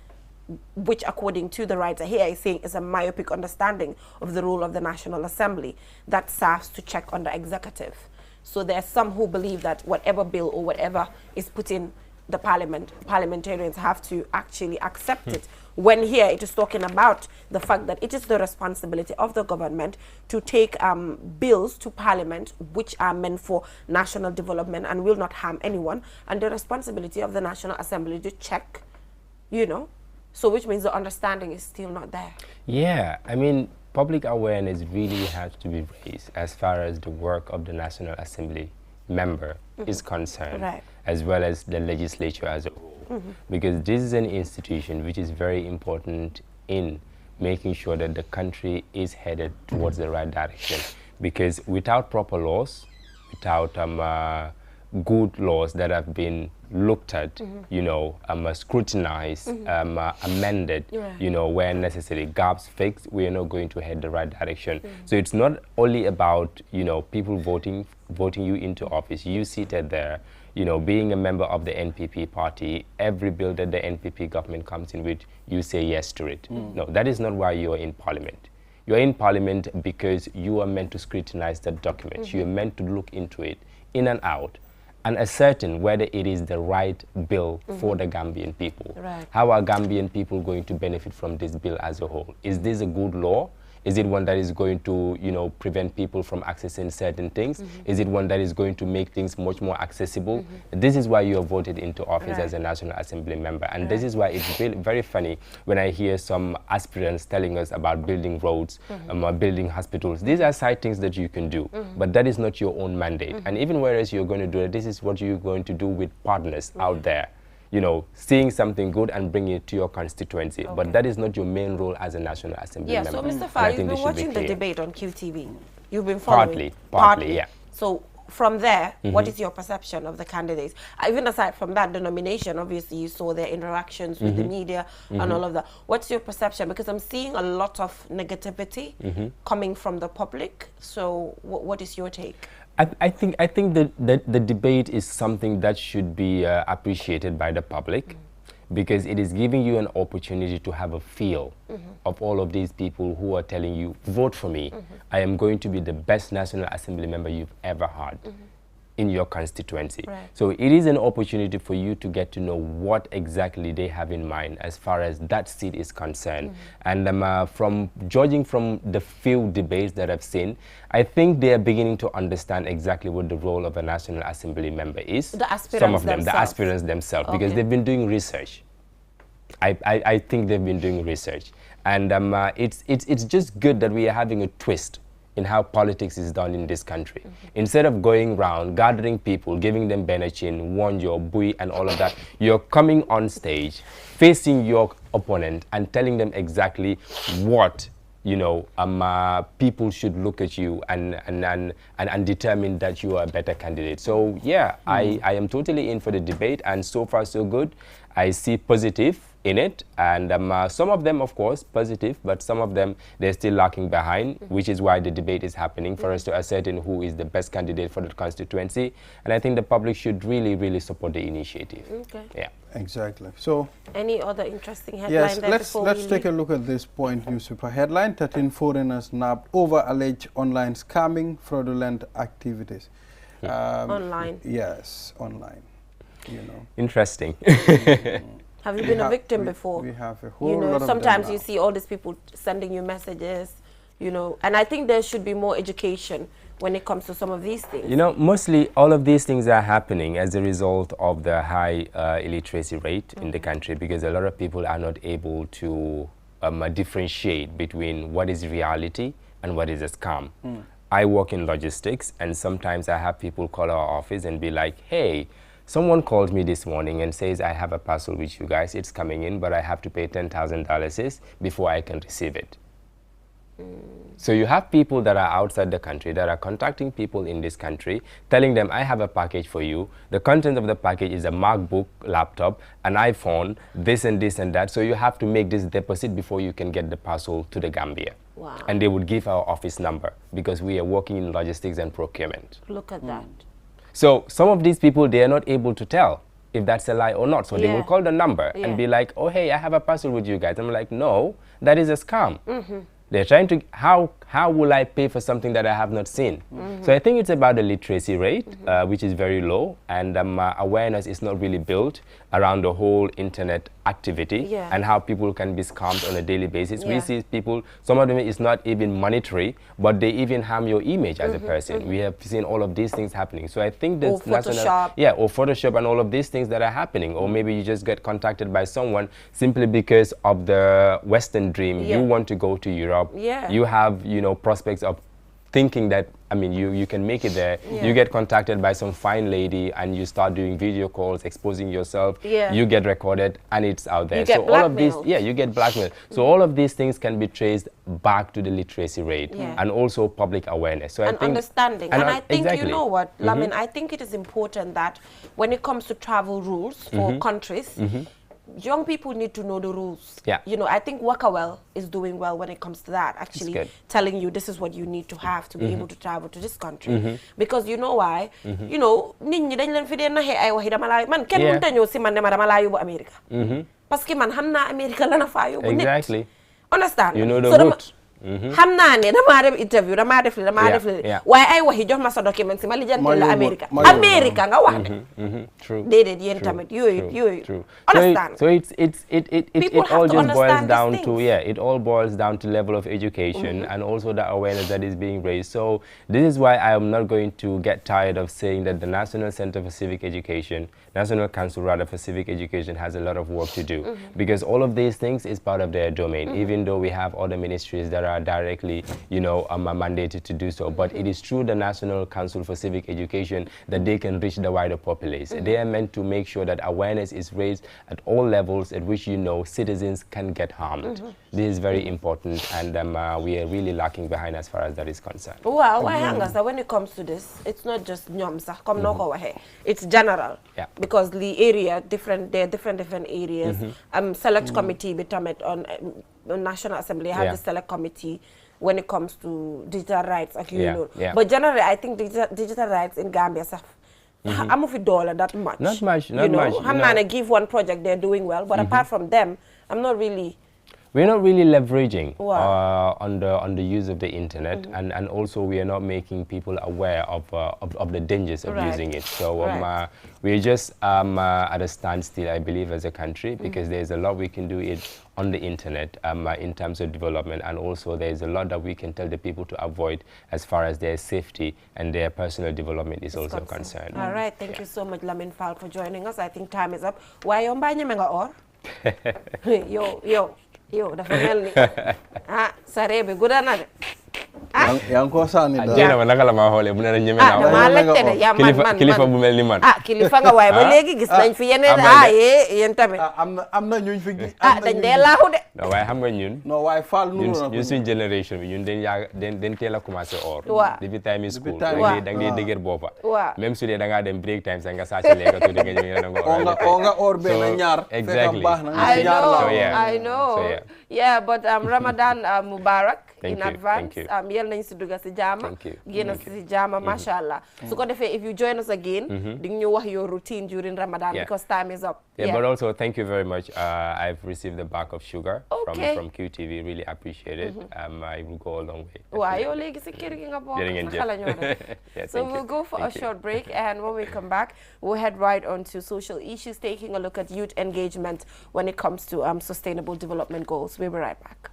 which, according to the writer here, is saying is a myopic understanding of the role of the National Assembly that serves to check on the executive. So there are some who believe that whatever bill or whatever is put in the parliament, parliamentarians have to actually accept it. When here it is talking about the fact that it is the responsibility of the government to take bills to parliament which are meant for national development and will not harm anyone, and the responsibility of the National Assembly to check, you know. So which means the understanding is still not there. Yeah, I mean, public awareness really has to be raised as far as the work of the National Assembly member is concerned, as well as the legislature as a whole. Because this is an institution which is very important in making sure that the country is headed towards the right direction. Because without proper laws, without good laws that have been looked at, you know, scrutinized, amended, you know, where necessary, gaps fixed, we are not going to head the right direction. So it's not only about, you know, people voting you into office. You seated there, you know, being a member of the NPP party, every bill that the NPP government comes in with, you say yes to it. No, that is not why you are in parliament. You are in parliament because you are meant to scrutinize that document. You are meant to look into it, in and out, and ascertain whether it is the right bill for the Gambian people. How are Gambian people going to benefit from this bill as a whole? Is this a good law? Is it one that is going to, you know, prevent people from accessing certain things? Is it one that is going to make things much more accessible? This is why you are voted into office as a National Assembly member. And this is why it's really very funny when I hear some aspirants telling us about building roads, building hospitals. These are side things that you can do, but that is not your own mandate. And even whereas you're going to do it, this is what you're going to do with partners out there. you know, seeing something good and bringing it to your constituency. But that is not your main role as a National Assembly member. So Mr. Fa, you've been watching the debate on QTV. You've been following. Partly, yeah. So from there, what is your perception of the candidates? Even aside from that, the nomination, obviously you saw their interactions with the media and all of that. What's your perception? Because I'm seeing a lot of negativity coming from the public. So what is your take? I think the debate is something that should be appreciated by the public, because it is giving you an opportunity to have a feel of all of these people who are telling you, vote for me. I am going to be the best National Assembly member you've ever had in your constituency. So it is an opportunity for you to get to know what exactly they have in mind as far as that seat is concerned. And from judging from the few debates that I've seen, I think they are beginning to understand exactly what the role of a National Assembly member is. The aspirants Some of them, themselves. the aspirants themselves, because they've been doing research. I think they've been doing research. And it's just good that we are having a twist in how politics is done in this country. Instead of going around, gathering people, giving them benachin, Wonjo, Bui, and all of that, you're coming on stage, facing your opponent and telling them exactly what, you know, people should look at you and determine that you are a better candidate. So yeah, I am totally in for the debate, and so far so good. I see positive in it, and some of them, of course, positive, but some of them, they're still lacking behind, which is why the debate is happening, for us to ascertain who is the best candidate for the constituency. And I think the public should really, really support the initiative. Yeah. Exactly. So, any other interesting headline? Yes, let's take a look at this point newspaper headline: 13 foreigners nabbed over alleged online scamming, fraudulent activities. Online. Yes, online. You know. Interesting. Have you been a victim before? We have a whole lot of them. Sometimes you see all these people sending you messages, you know, and I think there should be more education when it comes to some of these things. You know, mostly all of these things are happening as a result of the high illiteracy rate in the country, because a lot of people are not able to differentiate between what is reality and what is a scam. I work in logistics, and sometimes I have people call our office and be like, hey, someone called me this morning and says, I have a parcel with you guys, it's coming in, but I have to pay $10,000 before I can receive it. So you have people that are outside the country that are contacting people in this country, telling them, I have a package for you. The content of the package is a MacBook, laptop, an iPhone, this and this and that. So you have to make this deposit before you can get the parcel to the Gambia. Wow. And they would give our office number, because we are working in logistics and procurement. Look at that. So some of these people, they are not able to tell if that's a lie or not. So they will call the number and be like, oh, hey, I have a parcel with you guys. I'm like, no, that is a scam. They're trying to, how will I pay for something that I have not seen? So I think it's about the literacy rate, which is very low, and awareness is not really built around the whole internet activity and how people can be scammed on a daily basis. We see people, some of them is not even monetary, but they even harm your image as a person. We have seen all of these things happening. So I think that Photoshop. or Photoshop and all of these things that are happening. Or maybe you just get contacted by someone simply because of the Western dream. You want to go to Europe. You have, you know, prospects of thinking that, I mean, you can make it there. You get contacted by some fine lady and you start doing video calls, exposing yourself. You get recorded and it's out there. So all of these, you get blackmailed. So all of these things can be traced back to the literacy rate and also public awareness. So I think understanding. And I think, you know what, Lamin, I think it is important that when it comes to travel rules for countries, young people need to know the rules. You know, I think Wakawell is doing well when it comes to that, actually telling you this is what you need to have to be able to travel to this country. Because you know why? You know, nit ñi dañ leen fi dee naxee ay waxi dama laay man kenn mënta ñëw si man ne ma dama laa yóbbu America. Parce que man xam naa America la na faa yóbbu nit. Understand? You know the route. xam naa ne damaa dem interview damaa def li waaye ay waxi jox ma sa document si ma lijjanti la America nga wax de déedéet yéen tamit yooyu understand. So it all just boils down to it all boils down to level of education and also the awareness that is being raised. So this is why I am not going to get tired of saying that the National Center for Civic Education, National Council rather for Civic Education, has a lot of work to do, because all of these things is part of their domain, even though we have other ministries that are directly, you know, mandated to do so. But it is through the National Council for Civic Education that they can reach the wider populace. They are meant to make sure that awareness is raised at all levels at which, you know, citizens can get harmed. This is very important, and we are really lacking behind as far as that is concerned. Well, when it comes to this, it's not just nyomsa, it's general. Yeah. Because the area, there are different areas. Select committee bitamet on National Assembly have the select committee when it comes to digital rights. But generally, I think digital rights in Gambia, I'm of $1 that much. Not much. I'm gonna give one project they're doing well, but apart from them, I'm not really. We're not really leveraging on the use of the internet, and also we are not making people aware of the dangers of using it. So we're just at a standstill, I believe, as a country, because there's a lot we can do it on the internet in terms of development, and also there's a lot that we can tell the people to avoid as far as their safety and their personal development is also concerned. All right, thank you so much, Lamin Fall, for joining us. I think time is up. Why you or? Yo, dafa melni sarebe gudana de yang ko sani da jena naka la ma xolé bu na ñëmé na dama laccé de ya man kilifa bu melni man kilifa nga way ba légui gis nañ fi yeneen yeen tamit amna ñuñ fi dañ dé laaxu de no way xam nga ñun no way fall nu ñun suñ génération bi ñun dañ téla commencé or depuis time school da ngay dëgër bopa même su dé da nga dem break time sa nga sa ci léga to nga ñëw nga nga or be na ñaar exactly I know yeah, but Ramadan Mubarak in advance. Yel nañ ci dugga ci jama gëna ci jama mashallah. So ko defé if you join us again, di ñu wax your routine during Ramadan because time is up. Yeah, but also thank you very much. I've received the bag of sugar from QTV. Really appreciate it. I will go a long way. Wow, yo legi ci kër gi nga bok xala ñoo So we'll go for a short break, and when we come back, we'll head right on to social issues, taking a look at youth engagement when it comes to sustainable development goals. We'll be right back.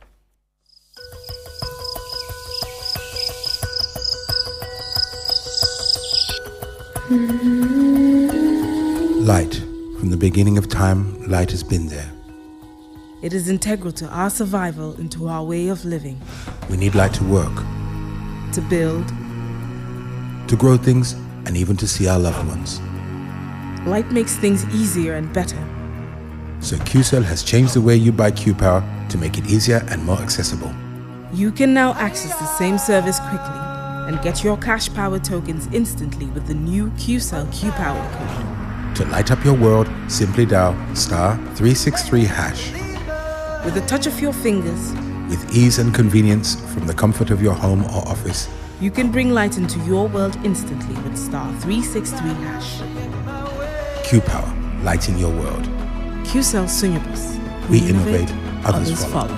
Light. From the beginning of time, light has been there. It is integral to our survival and to our way of living. We need light to work, to build, to grow things, and even to see our loved ones. Light makes things easier and better. So QCell has changed the way you buy Q-Power to make it easier and more accessible. You can now access the same service quickly and get your cash power tokens instantly with the new QCell Q-Power code. To light up your world, simply dial *363#. With a touch of your fingers, with ease and convenience from the comfort of your home or office, you can bring light into your world instantly with *363#. Q-Power, lighting your world. QCell Sunyabus. We innovate, others follow.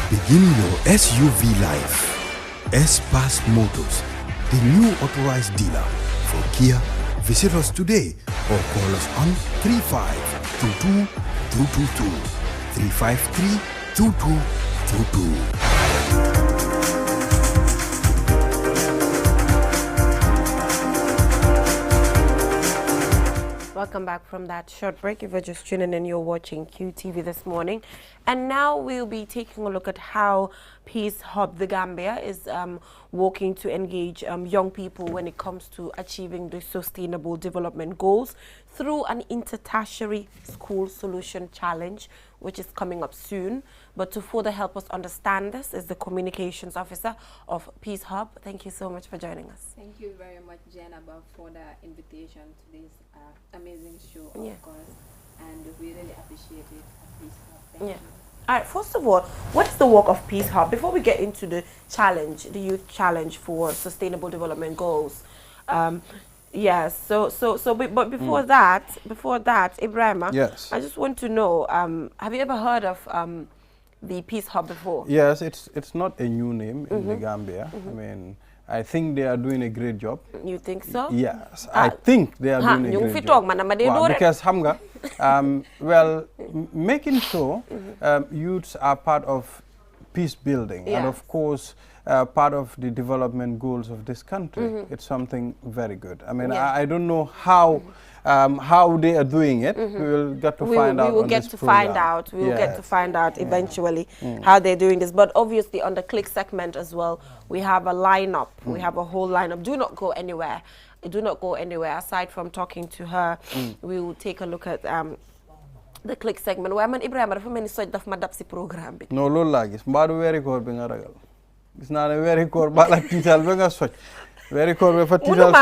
Begin your SUV life. S-Pass Motors, the new authorized dealer for Kia. Visit us today or call us on 3522-222, 353-2222. Welcome back from that short break. If you're just tuning in, you're watching QTV this morning. And now we'll be taking a look at how Peace Hub The Gambia is working to engage young people when it comes to achieving the sustainable development goals through an inter-tertiary school solution challenge, which is coming up soon. But to further help us understand this is the communications officer of Peace Hub. Thank you so much for joining us. Thank you very much, Jenna, for the invitation to this amazing show, of course, and we really appreciate it at Peace Hub. Thank you. All right, first of all, what is the work of Peace Hub? Before we get into the challenge, the youth challenge for sustainable development goals, yes. But before that, Ibrahima, yes, I just want to know, have you ever heard of the Peace Hub before? Yes, it's not a new name in the Gambia. I mean, I think they are doing a great job. You think so? Yes, I think they are doing a great job. Because hamga, Well, making sure youths are part of peace building, and of course part of the development goals of this country. It's something very good. I mean, I don't know how they are doing it. We will get to find out. We will get to find out. We will get to find out eventually how they're doing this. But obviously, on the click segment as well, we have a lineup. We have a whole lineup. Do not go anywhere. Do not go anywhere. Aside from talking to her, we will take a look at the click segment. Where man Ibrahim, dafa mel ni soj daf ma dab si programme bi. No, loolu laa gis. Mbaadu weeri koor bi nga ragal. Gis naa ne weeri koor bala tiital ba nga soj. Weeri koor bi fa tiital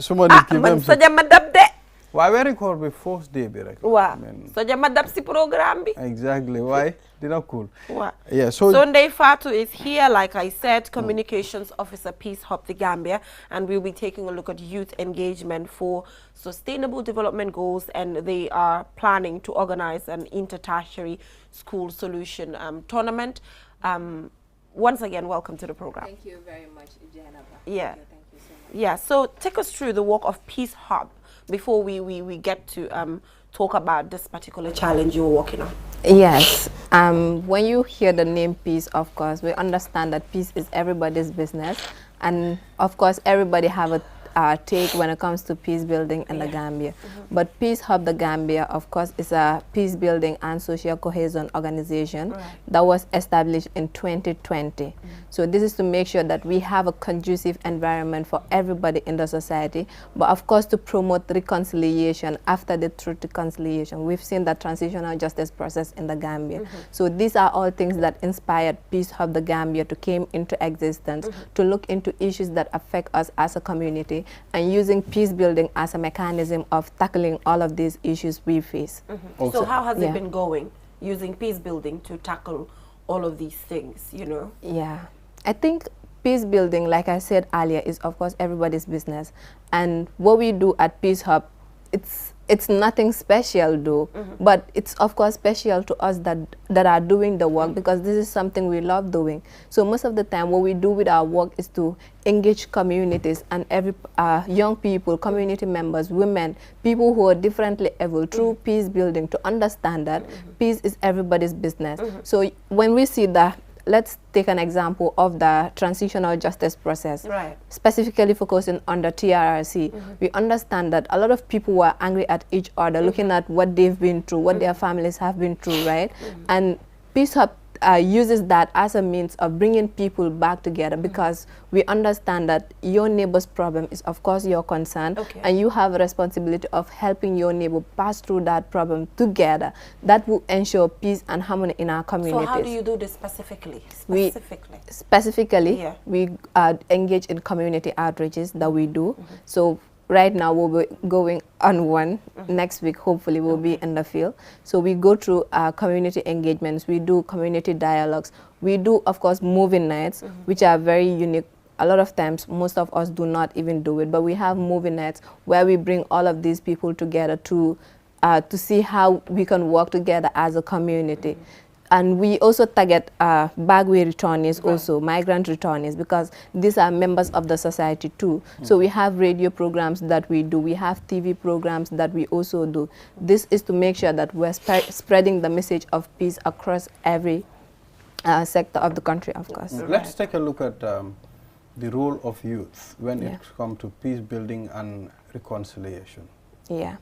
suma nit ki man soja ma dab de. Why very cool be first day be like? Wow. So jama dab si programme bi. Exactly. Why? They're not cool. Wow. Yeah. So Sunday Fatu is here, like I said, Communications Officer, Peace Hub the Gambia, and we'll be taking a look at youth engagement for sustainable development goals, and they are planning to organize an inter-tertiary school solution tournament. Once again, welcome to the program. Thank you very much, Jenna. Yeah. Thank you so much. Yeah. So take us through the work of Peace Hub before we get to talk about this particular challenge you're working on. Yes. When you hear the name peace, of course, we understand that peace is everybody's business. And of course, everybody have a take when it comes to peace building in the Gambia. But Peace Hub the Gambia, of course, is a peace building and social cohesion organization that was established in 2020. So this is to make sure that we have a conducive environment for everybody in the society, but of course to promote reconciliation after the truth reconciliation. We've seen the transitional justice process in the Gambia. So these are all things that inspired Peace Hub the Gambia to came into existence, to look into issues that affect us as a community, and using peace building as a mechanism of tackling all of these issues we face. So how has it been going, using peace building to tackle all of these things, you know? Yeah, I think peace building, like I said earlier, is of course everybody's business. And what we do at Peace Hub, it's nothing special though, but it's of course special to us that are doing the work, because this is something we love doing. So most of the time what we do with our work is to engage communities and every young people, community members, women, people who are differently able through peace building to understand that peace is everybody's business. So when we see that, let's take an example of the transitional justice process, specifically focusing on the TRRC. We understand that a lot of people were angry at each other, looking at what they've been through, what their families have been through, right? And Peace Hub uses that as a means of bringing people back together, because we understand that your neighbor's problem is of course your concern, and you have a responsibility of helping your neighbor pass through that problem together. That will ensure peace and harmony in our communities. So how do you do this specifically? We engage in community outreaches that we do. So right now we'll be going on one. Next week hopefully we'll be in the field. So we go through community engagements, we do community dialogues, we do of course movie nights, which are very unique. A lot of times most of us do not even do it, but we have movie nights where we bring all of these people together to see how we can work together as a community. And we also target bagway returnees, also migrant returnees, because these are members of the society too. So we have radio programs that we do, we have TV programs that we also do. This is to make sure that we're spreading the message of peace across every sector of the country, of course. Let's take a look at the role of youth when it comes to peace building and reconciliation. Yeah.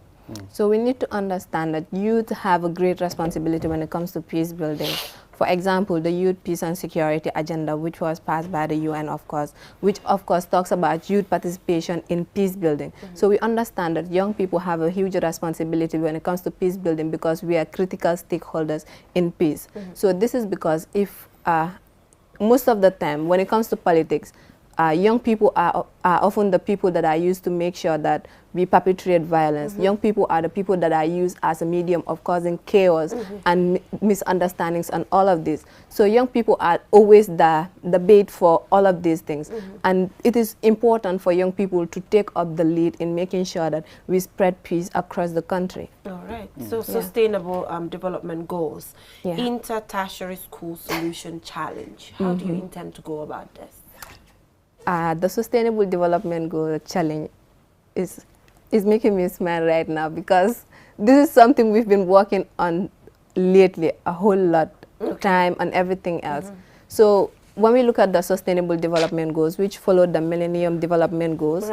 So we need to understand that youth have a great responsibility when it comes to peace building. For example, the Youth Peace and Security Agenda, which was passed by the UN, of course, which of course talks about youth participation in peace building. So we understand that young people have a huge responsibility when it comes to peace building, because we are critical stakeholders in peace. So this is because if most of the time when it comes to politics, young people are often the people that are used to make sure that we perpetrate violence. Young people are the people that are used as a medium of causing chaos and misunderstandings and all of this. So young people are always the bait for all of these things. And it is important for young people to take up the lead in making sure that we spread peace across the country. All right. So sustainable development goals. Inter-tertiary school solution challenge. How do you intend to go about this? The Sustainable Development Goal Challenge is making me smile right now, because this is something we've been working on lately, a whole lot of time and everything else. So when we look at the Sustainable Development Goals, which followed the Millennium Development Goals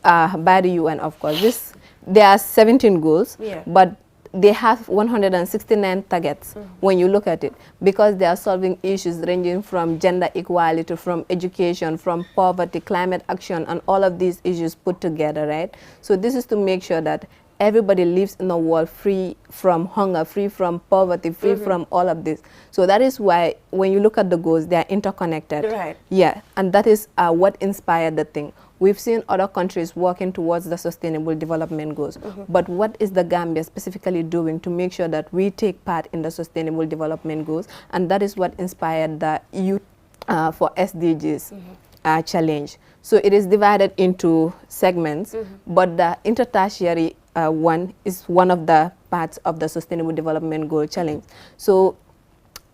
by the UN, of course, there are 17 goals, but they have 169 targets when you look at it, because they are solving issues ranging from gender equality, from education, from poverty, climate action, and all of these issues put together, right? So this is to make sure that everybody lives in a world free from hunger, free from poverty, free from all of this. So that is why when you look at the goals, they are interconnected. Right. Yeah, and that is what inspired the thing. We've seen other countries working towards the Sustainable Development Goals, but what is the Gambia specifically doing to make sure that we take part in the Sustainable Development Goals? And that is what inspired the Youth for SDGs challenge. So it is divided into segments, but the intertertiary one is one of the parts of the Sustainable Development Goal Challenge. So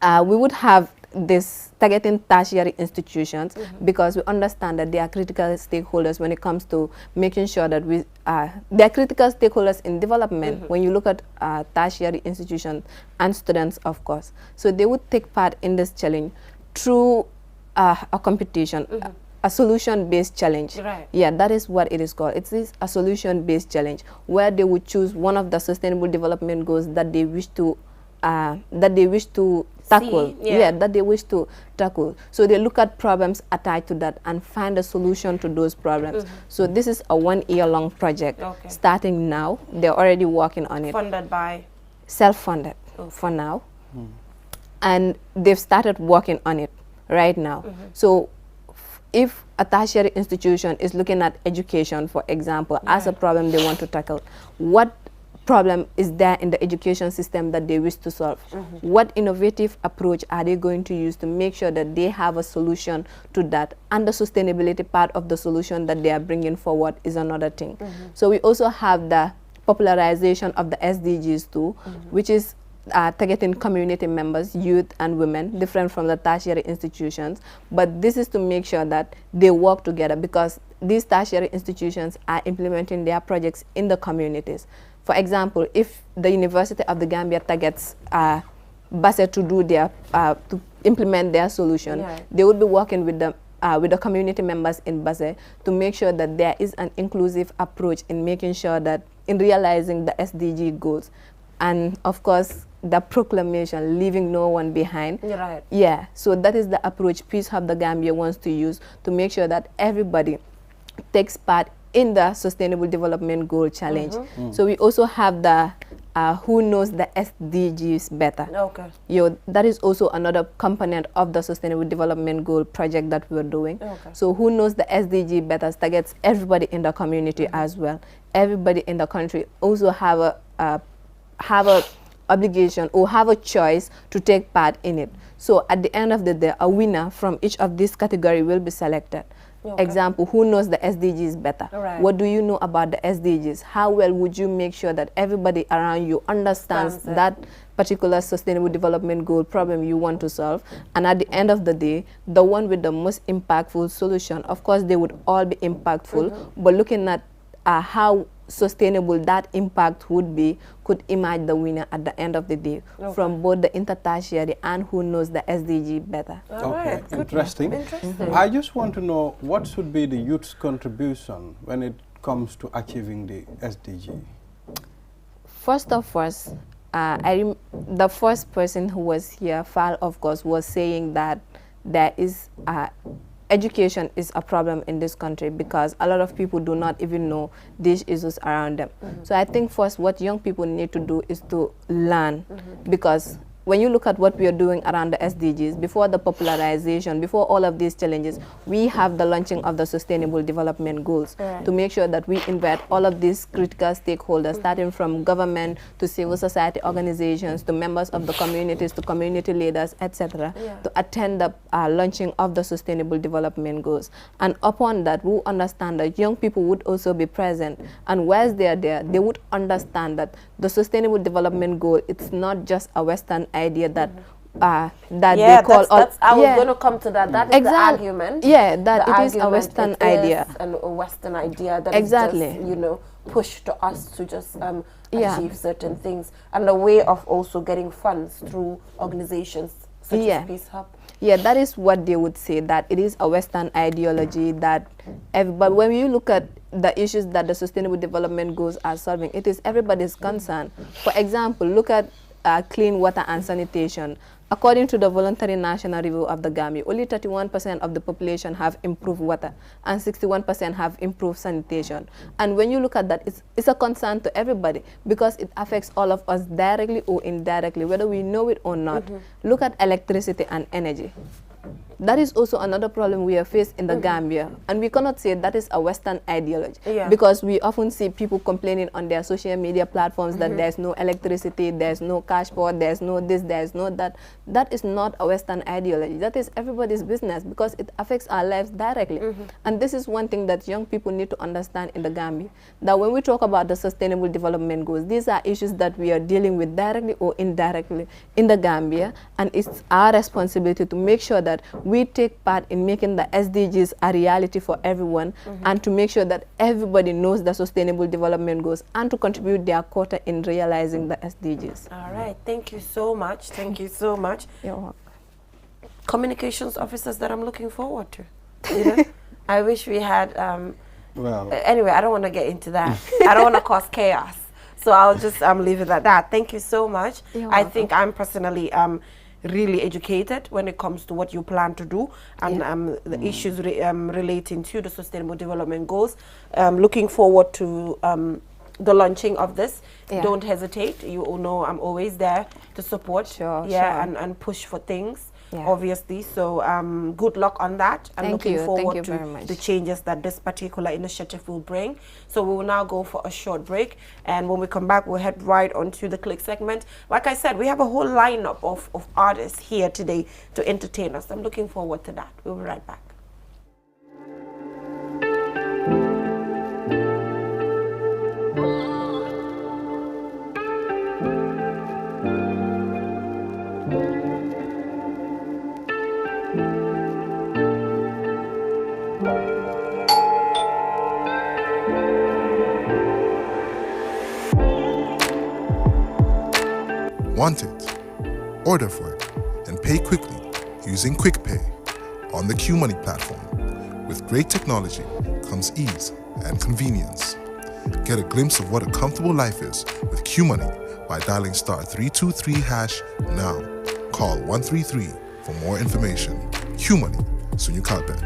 we would have this targeting tertiary institutions because we understand that they are critical stakeholders when it comes to making sure that they are critical stakeholders in development when you look at tertiary institutions and students, of course. So they would take part in this challenge through a competition, a solution-based challenge. Right. Yeah, that is what it is called. It is a solution-based challenge where they would choose one of the Sustainable Development Goals that they wish to tackle. That they wish to tackle. So they look at problems attached to that and find a solution to those problems. So this is a 1-year-long project starting now. They're already working on it. Funded by? Self-funded for now. And they've started working on it right now. So if a tertiary institution is looking at education, for example, as a problem they want to tackle, what problem is there in the education system that they wish to solve? What innovative approach are they going to use to make sure that they have a solution to that? And the sustainability part of the solution that they are bringing forward is another thing. So we also have the popularization of the SDGs too, which is targeting community members, youth and women, different from the tertiary institutions. But this is to make sure that they work together, because these tertiary institutions are implementing their projects in the communities. For example, if the University of the Gambia targets Basse to do their to implement their solution, they would be working with the community members in Basse to make sure that there is an inclusive approach in making sure that in realizing the SDG goals, and of course the proclamation, leaving no one behind. Yeah, so that is the approach Peace Hub the Gambia wants to use to make sure that everybody takes part in the Sustainable Development Goal Challenge. So we also have the Who Knows the SDGs Better. That is also another component of the Sustainable Development Goal project that we're doing. So Who Knows the SDG Better targets everybody in the community as well. Everybody in the country also have a obligation or have a choice to take part in it. So at the end of the day, a winner from each of these categories will be selected. Example, who knows the SDGs better? What do you know about the SDGs? How well would you make sure that everybody around you understands that particular Sustainable Development Goal problem you want to solve? And at the end of the day, the one with the most impactful solution, of course they would all be impactful, but looking at how sustainable that impact would be could emerge the winner at the end of the day from both the intertertiary and Who Knows the SDG Better. Okay, interesting. I just want to know what should be the youth's contribution when it comes to achieving the SDG? First of all, the first person who was here, Fal, of course, was saying that there is education is a problem in this country because a lot of people do not even know these issues around them. So I think first what young people need to do is to learn, because when you look at what we are doing around the SDGs, before the popularization, before all of these challenges, we have the launching of the Sustainable Development Goals to make sure that we invite all of these critical stakeholders, starting from government to civil society organizations, to members of the communities, to community leaders, etc., to attend the launching of the Sustainable Development Goals. And upon that, we understand that young people would also be present. And whilst they are there, they would understand that the Sustainable Development Goal, it's not just a Western idea that that they call. I was going to come to that. That is the argument. Yeah, that it is a Western idea. And a Western idea that is just, pushed to us to just achieve certain things, and a way of also getting funds through organizations such as Peace Hub. Yeah, that is what they would say, that it is a Western ideology that but when you look at the issues that the Sustainable Development Goals are solving, it is everybody's concern. For example, look at clean water and sanitation. According to the Voluntary National Review of the Gambia, only 31% of the population have improved water and 61% have improved sanitation. And when you look at that, it's a concern to everybody because it affects all of us directly or indirectly, whether we know it or not. Look at electricity and energy. That is also another problem we are faced in the Gambia, and we cannot say that is a Western ideology because we often see people complaining on their social media platforms that there's no electricity, there's no cash power, there's no this, there's no that. That is not a Western ideology. That is everybody's business because it affects our lives directly. And this is one thing that young people need to understand in the Gambia, that when we talk about the Sustainable Development Goals, these are issues that we are dealing with directly or indirectly in the Gambia, and it's our responsibility to make sure that we take part in making the SDGs a reality for everyone and to make sure that everybody knows the Sustainable Development Goals and to contribute their quota in realizing the SDGs. All right. Thank you so much. Thank you so much. You're welcome. Communications officers that I'm looking forward to. I wish we had... anyway, I don't want to get into that. I don't want to cause chaos. So I'll just leave it at that. Thank you so much. I think I'm personally... really educated when it comes to what you plan to do and the issues relating to the Sustainable Development Goals. Looking forward to the launching of this. Don't hesitate. You all know I'm always there to support and push for things. Obviously, so good luck on that. I'm looking forward to the changes that this particular initiative will bring. So we will now go for a short break, and when we come back, we'll head right onto the click segment. Like I said, we have a whole lineup of artists here today to entertain us. I'm looking forward to that. We'll be right back. Want it? Order for it and pay quickly using Quick Pay on the Q Money platform. With great technology comes ease and convenience. Get a glimpse of what a comfortable life is with Q Money by dialing *323# now. Call 133 for more information. Q Money, Sunyu Kalpe.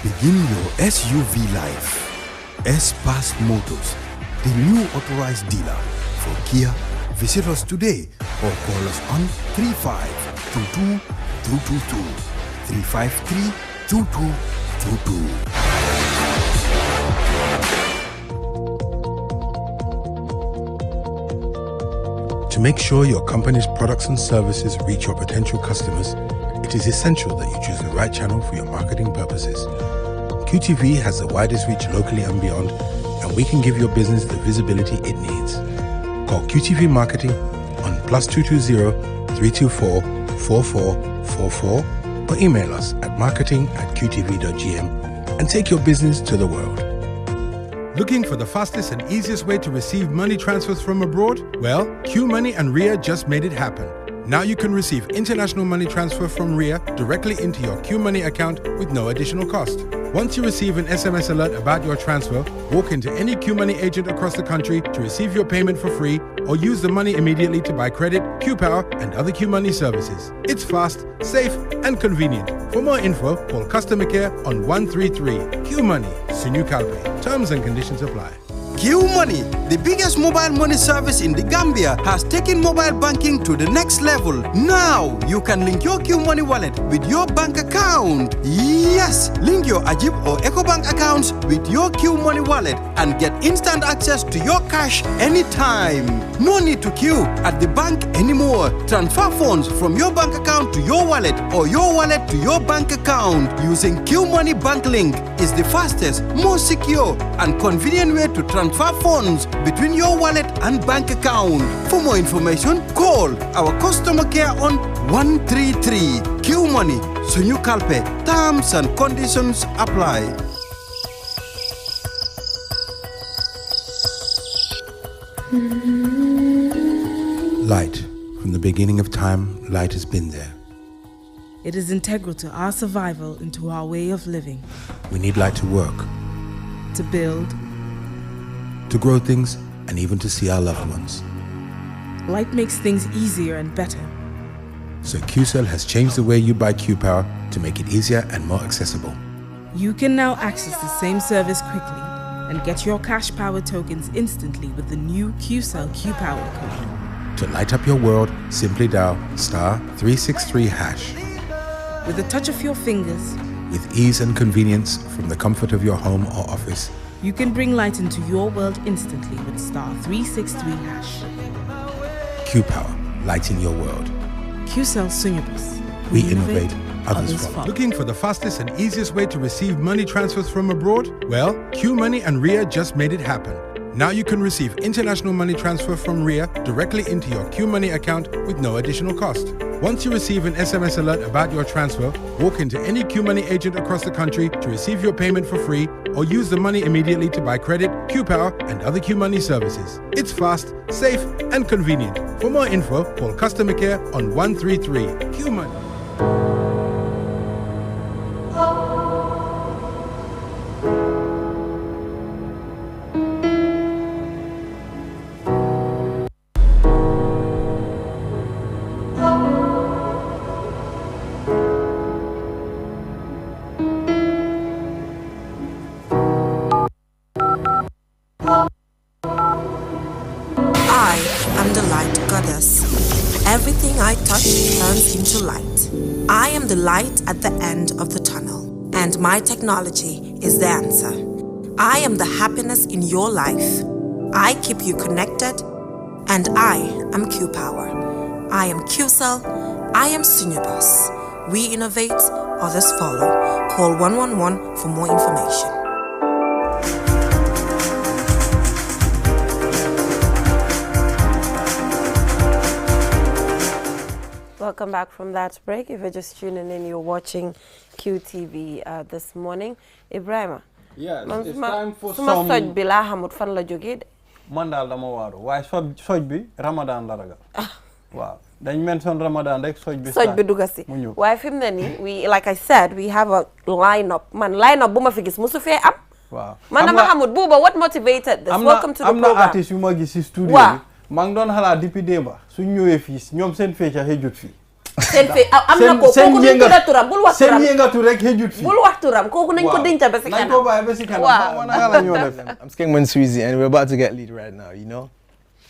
Begin your SUV life. S-Pass Motors, the new authorized dealer for Kia. Visit us today or call us on 3522-222, 353-2222. To make sure your company's products and services reach your potential customers, it is essential that you choose the right channel for your marketing purposes. QTV has the widest reach locally and beyond, and we can give your business the visibility it needs. Call QTV Marketing on +220-324-4444 or email us at marketing@qtv.gm and take your business to the world. Looking for the fastest and easiest way to receive money transfers from abroad? Well, Q Money and RIA just made it happen. Now you can receive international money transfer from RIA directly into your Q Money account with no additional cost. Once you receive an SMS alert about your transfer, walk into any Q Money agent across the country to receive your payment for free or use the money immediately to buy credit, Q Power and other Q Money services. It's fast, safe and convenient. For more info, call customer care on 133. Q Money, Sunyu Kalpe. Terms and conditions apply. Q Money, the biggest mobile money service in the Gambia, has taken mobile banking to the next level. Now, you can link your Q Money wallet with your bank account. Yes, link your Ajib or EcoBank accounts with your Q Money wallet and get instant access to your cash anytime. No need to queue at the bank anymore. Transfer funds from your bank account to your wallet or your wallet to your bank account using Q Money Bank Link is the fastest, most secure and convenient way to transfer funds between your wallet and bank account. For more information, call our customer care on 133. Q Money, Sunyu Kalpe. Terms and conditions apply. Light. From the beginning of time, light has been there. It is integral to our survival and to our way of living. We need light to work, to build, to grow things, and even to see our loved ones. Light makes things easier and better. So QCell has changed the way you buy Q-Power to make it easier and more accessible. You can now access the same service quickly and get your cash power tokens instantly with the new QCell Q-Power code. To light up your world, simply dial *363#. With a touch of your fingers, with ease and convenience from the comfort of your home or office, you can bring light into your world instantly with *363#. Q-Power, lighting your world. QCell Sunyabus. We innovate, others follow. Looking for the fastest and easiest way to receive money transfers from abroad? Well, Q Money and RIA just made it happen. Now you can receive international money transfer from RIA directly into your Q Money account with no additional cost. Once you receive an SMS alert about your transfer, walk into any Q Money agent across the country to receive your payment for free or use the money immediately to buy credit, Q-Power and other Q Money services. It's fast, safe and convenient. For more info, call customer care on 133. Q Money. Everything I touch turns into light. I am the light at the end of the tunnel, and my technology is the answer. I am the happiness in your life. I keep you connected, and I am Q-Power. I am QCell. I am Sunyabus. We innovate, others follow. Call 111 for more information. Welcome back from that break. If you're just tuning in, you're watching QTV this morning. Ibrahima. Yes, it's time for some... soj bi laa xamut fan la jógee de. Man daal dama waaru waaye soj bi Ramadan la ragal. Waaw dañ mention Ramadan rek soj bi dugga si. Waaye fi mu ne nii we like I said we have a lineup. Man lineup bu ma fi gis musu fee am. Waaw man dama xamut Buuba what motivated this? Welcome to the program. Am na artiste yu ma gis ci studio bi. maa ngi doon xalaat depuis démba suñ ñëwee fii ñoom seen fecca xëjut fii. seen fe am na ko kooku nañ ko turam bul wax turam seen yëngatu rek xëjut fii. bul wax turam kooku nañ ko denca ba si kanam. nañ ko bàyyi ba si kanam. Waaw I'm Skengman Sweezy and we're about to get lead right now, you know.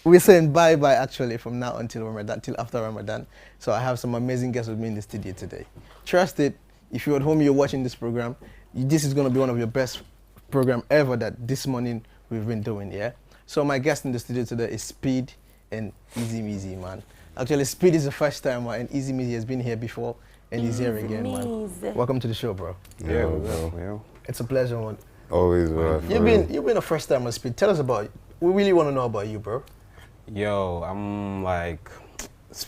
We're saying bye-bye actually from now until Ramadan, till after Ramadan. So I have some amazing guests with me in the studio today. Trust it, if you're at home, you're watching this program, this is going to be one of your best program ever that this morning we've been doing, yeah? So my guest in the studio today is Speed and Easy Meezy, man. Actually, Speed is the first time, and Easy Meezy has been here before, and he's here again, man. Welcome to the show, bro. Yeah, bro. It's a pleasure, man. Always, bro. You've been a first time on Speed. Tell us about it. We really want to know about you, bro. Yo, I'm like,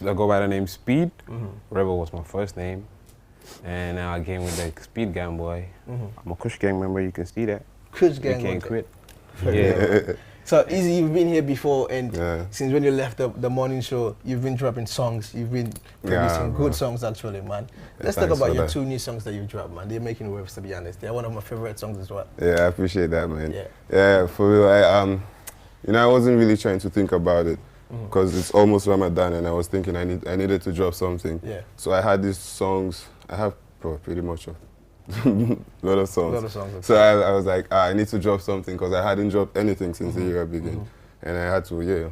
I go by the name Speed. Rebel was my first name, and now I came with the Speed Gang boy. I'm a Kush Gang member. You can see that. Kush Gang. You can't quit. Yeah. So Easy, you've been here before, and since when you left the morning show, you've been dropping songs. You've been producing good songs, actually, man. Let's talk about your 2 new songs that you've dropped, man. They're making waves, to be honest. They're one of my favorite songs as well. Yeah, I appreciate that, man. Yeah, for real. You know, I wasn't really trying to think about it because it's almost Ramadan, and I was thinking I needed to drop something. Yeah. So I had these songs. I have pretty much lot of songs. Okay. So I was like, I need to drop something because I hadn't dropped anything since the year began. And I had to,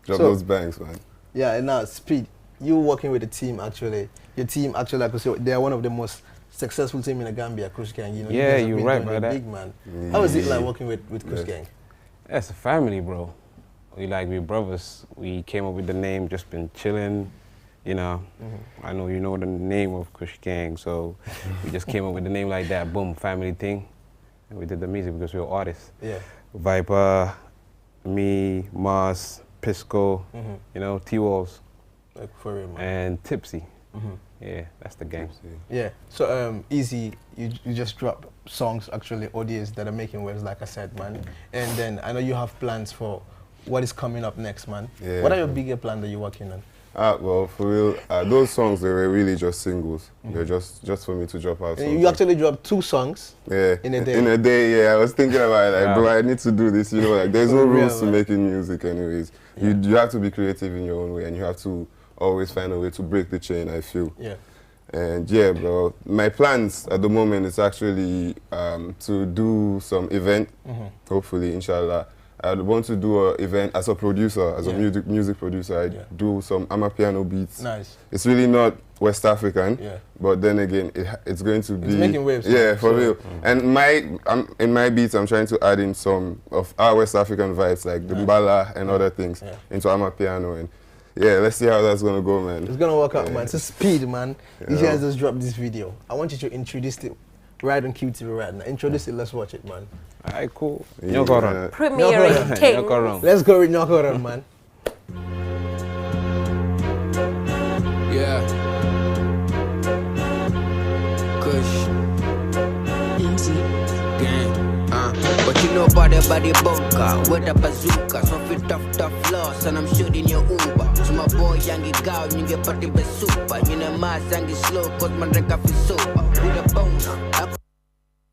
drop those bangs, man. Yeah, and now, Speed, you working with the team, actually. Your team, actually, like I said, they are one of the most successful team in the Gambia, Kush Gang. You know, yeah, you're right about that. Big man. How is it like working with Kush Gang? Yeah, it's a family, bro. We're brothers. We came up with the name, just been chilling, you know. I know you know the name of Kush Gang, so we just came up with the name like that, boom, family thing. And we did the music because we were artists. Yeah. Viper, me, Mars, Pisco, you know, T-Walls. Like for real, man. And Tipsy. Yeah, that's the gang. Yeah, so Easy, you just drop songs, actually, audios that are making waves, like I said, man. And then I know you have plans for what is coming up next, man. Yeah. What are your bigger plans that you're working on? Well, for real, those songs, they were really just singles. They're just for me to drop out. You actually dropped 2 songs in a day? In a day, yeah. I was thinking about it, like, bro, I need to do this, you know, like, there's no rules to making music anyways. Yeah. You have to be creative in your own way, and you have to always find a way to break the chain, I feel. Yeah. And yeah, bro, my plans at the moment is actually to do some event, hopefully, inshallah. I want to do an event as a producer, as a music producer. I do some amapiano beats. Nice. It's really not West African, Yeah. but then again, it's going to be... It's making waves. Yeah, for real. And in my beats, I'm trying to add in some of our West African vibes, like the mbala and other things, into amapiano. And yeah, let's see how that's going to go, man. It's going to work out, man. It's a Speed, man. You guys just dropped this video. I want you to introduce it right on QTV right now. Introduce it, let's watch it, man. Alright, cool. Premiering King. Let's go with Nyokoron, man. Yeah. Kush. Easy. Gang. But you know about the bunker with a bazooka. So fit tough loss, and I'm shooting your Uber. So my boy Yangi Gao, you get party be super. You know my Yangi slow, cause my record is sober. With a boner.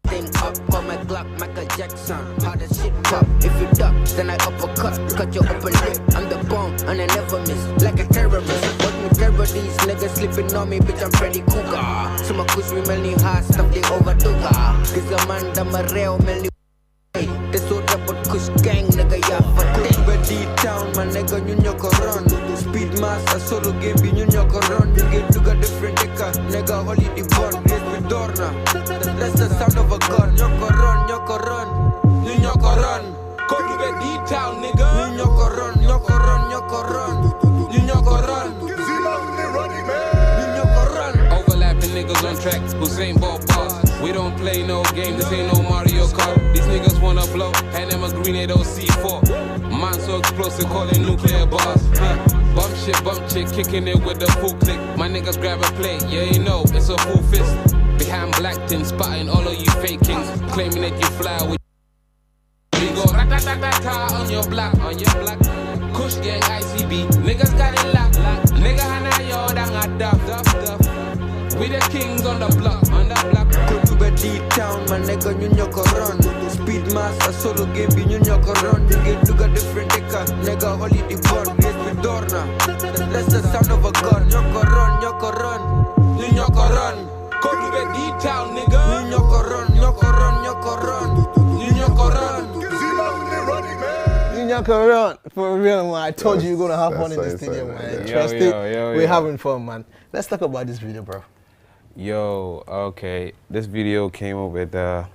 Thing up, call my Glock, Michael Jackson. How the shit pop. If you duck, then I uppercut. Cut your open lip. I'm the bomb, and I never miss. Like a terrorist. What me terror these niggas sleeping on me, bitch, I'm Freddy Cougar. So my kush me melting hard stuff, they overdo ga. Cause a man, I'm a real melting. This what about Kush Gang, nigga, yeah, fuck it. D-Town, my nigga, you nyoko run. Speed mass, a solo game, you nyoko run. You get to got different nigga, holy the bun, raise with Dorna. That's the sound of a gun. Nyoko run, you nyoko run. Go to the D-Town, nigga. You nyoko run, you nyoko run. Overlapping niggas on track, Hussein Bolt boss. We don't play no game, this ain't no Mario Kart. These niggas wanna blow, hand them a grenade or C4. Man so explosive, calling nuclear boss. Bump shit, kicking it with the full click. My niggas grab a plate, yeah you know, it's a full fist. Behind black tin, spotting all of you fake kings, claiming that you fly with. We go rat-tat-tat-tat on your block, Kush Gang ICB, niggas got it locked. Nigga hana yo dang a duff. We the kings on the block, Go to the D-Town, my nigga, you nyoko run. Speed mass, a solo game, you nyoko run. You get to got different nigga, holy the bun, raise with Dorna. That's the sound of a gun. Nyoko run. You nyoko run. Go to the D-Town, nigga. You nyoko run. You nyoko run. You nyoko run. For real, man. I told you you're gonna have fun in the studio, man. Trust it. We're having fun, man. Let's talk about this video, bro. Yo, okay. This video came up with, I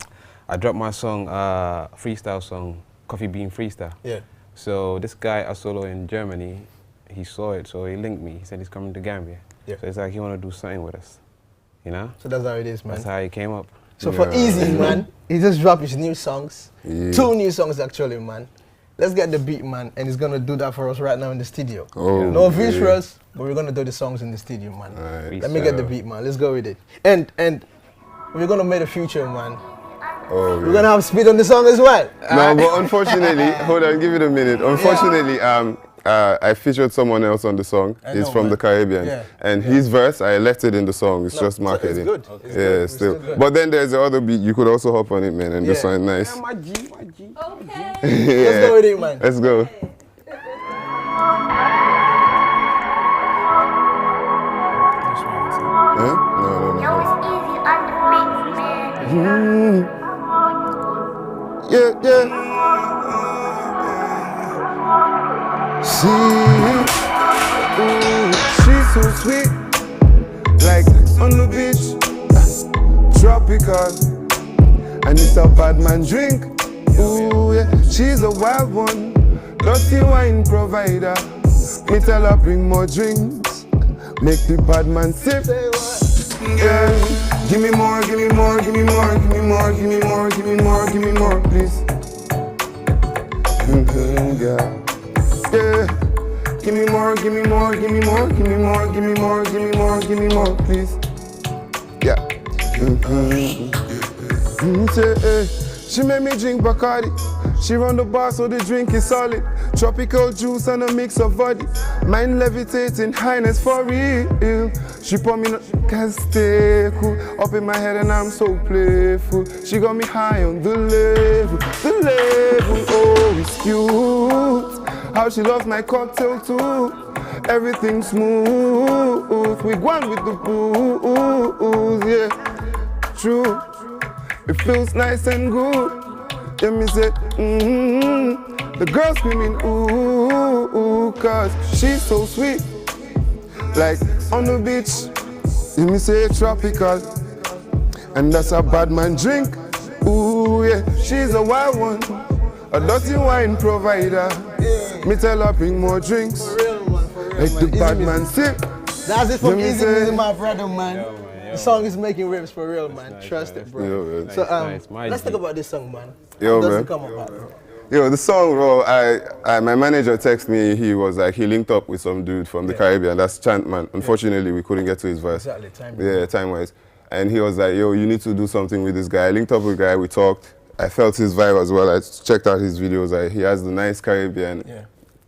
dropped my song, freestyle song, Coffee Bean Freestyle. Yeah. So this guy, a solo in Germany, he saw it, so he linked me. He said he's coming to Gambia. Yeah. So it's like he want to do something with us, you know? So that's how it is, man. That's how he came up. So for Easy, man, he just dropped his new songs. 2 new songs, actually, man. Let's get the beat, man, and he's gonna do that for us right now in the studio. No visuals, but we're gonna do the songs in the studio, man. Let me get the beat, man. Let's go with it. And we're gonna make a feature, man. We're gonna have Speed on the song as well. No, but unfortunately, hold on, give it a minute. Unfortunately, I featured someone else on the song. He's from the Caribbean, and his verse I left it in the song. It's just marketing. It's good. It's good. Still. But then there's the other beat. You could also hop on it, man, and this one nice. My G. Okay. Let's go with it, man. Let's go. Yo, it's Easy on the mix. Yeah, yeah. She's so sweet, like on the beach, tropical, and it's a bad man drink. Ooh, yeah, she's a wild one, dirty wine provider. Me tell her bring more drinks, make the bad man sip. Yeah, give me more, give me more, give me more, give me more, give me more, give me more, give me more, please. Yeah. Yeah. Give me more, give me more, give me more, give me more, give me more, give me more, give me more, please. Yeah. She made me drink Bacardi. She run the bar so the drink is solid. Tropical juice and a mix of body. Mind levitating, highness for real. She put me can stay cool. Up in my head and I'm so playful. She got me high on the level. Oh, it's cute. How she loves my cocktail too. Everything smooth. We go on with the booze, yeah. True. It feels nice and good. Let me say, The girl screaming, ooh, cause she's so sweet. Like on the beach, let me say tropical. And that's a bad man drink. Ooh, yeah, she's a wild one. A dirty wine provider. Me tell her bring more drinks. Like the bad man sip. That's it from Easy Music, my brother, man. The song is making rips for real, man. Nice, Trust it, bro. Yo, so let's talk about this song, man. Yo, How does man. it come about, bro? Yo, the song, bro, my manager texted me, he was like, he linked up with some dude from the Caribbean, that's Chantman. Unfortunately, we couldn't get to his verse. Exactly, time-wise. And he was like, yo, you need to do something with this guy. I linked up with the guy, we talked. I felt his vibe as well. I checked out his videos. He has the nice Caribbean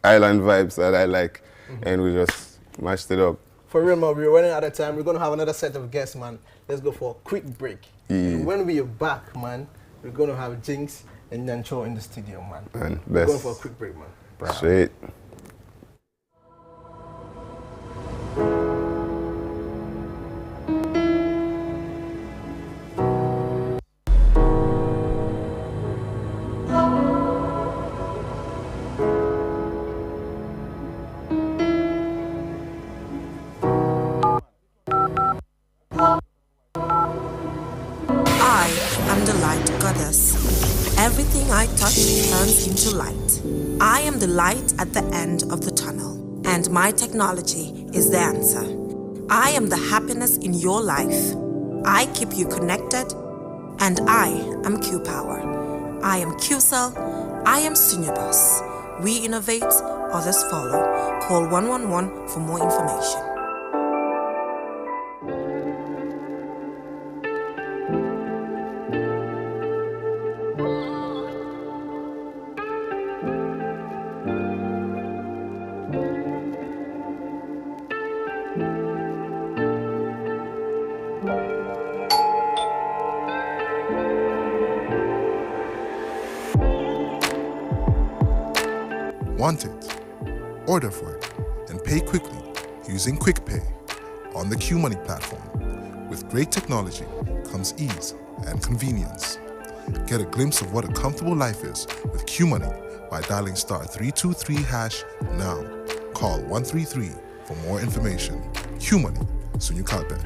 island vibes that I like. And we just mashed it up. For real, man, we're running out of time. We're going to have another set of guests, man. Let's go for a quick break. And when we are back, man, we're going to have Jinx and Nyancho in the studio, man. We're going for a quick break, man. Straight. Everything I touch turns into light. I am the light at the end of the tunnel, and my technology is the answer. I am the happiness in your life. I keep you connected, and I am Q-Power. I am Q-Cell. I am Sunibus. We innovate, others follow. Call 111 for more information. Want it? Order for it and pay quickly using Quick Pay on the Q Money platform. With great technology comes ease and convenience. Get a glimpse of what a comfortable life is with Q Money by dialing *323# now. Call 133 for more information. Q Money, Sunyu Kalpe.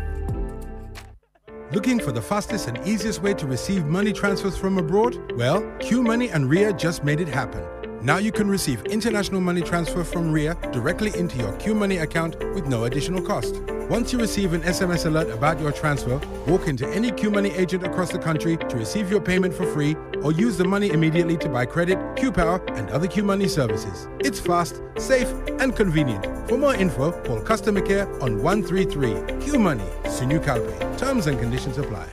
Looking for the fastest and easiest way to receive money transfers from abroad? Well, Q Money and RIA just made it happen. Now you can receive international money transfer from RIA directly into your Q Money account with no additional cost. Once you receive an SMS alert about your transfer, walk into any Q Money agent across the country to receive your payment for free, or use the money immediately to buy credit, Q-Power, and other Q Money services. It's fast, safe, and convenient. For more info, call customer care on 133. Q Money, Sunyu Kalpe. Terms and conditions apply.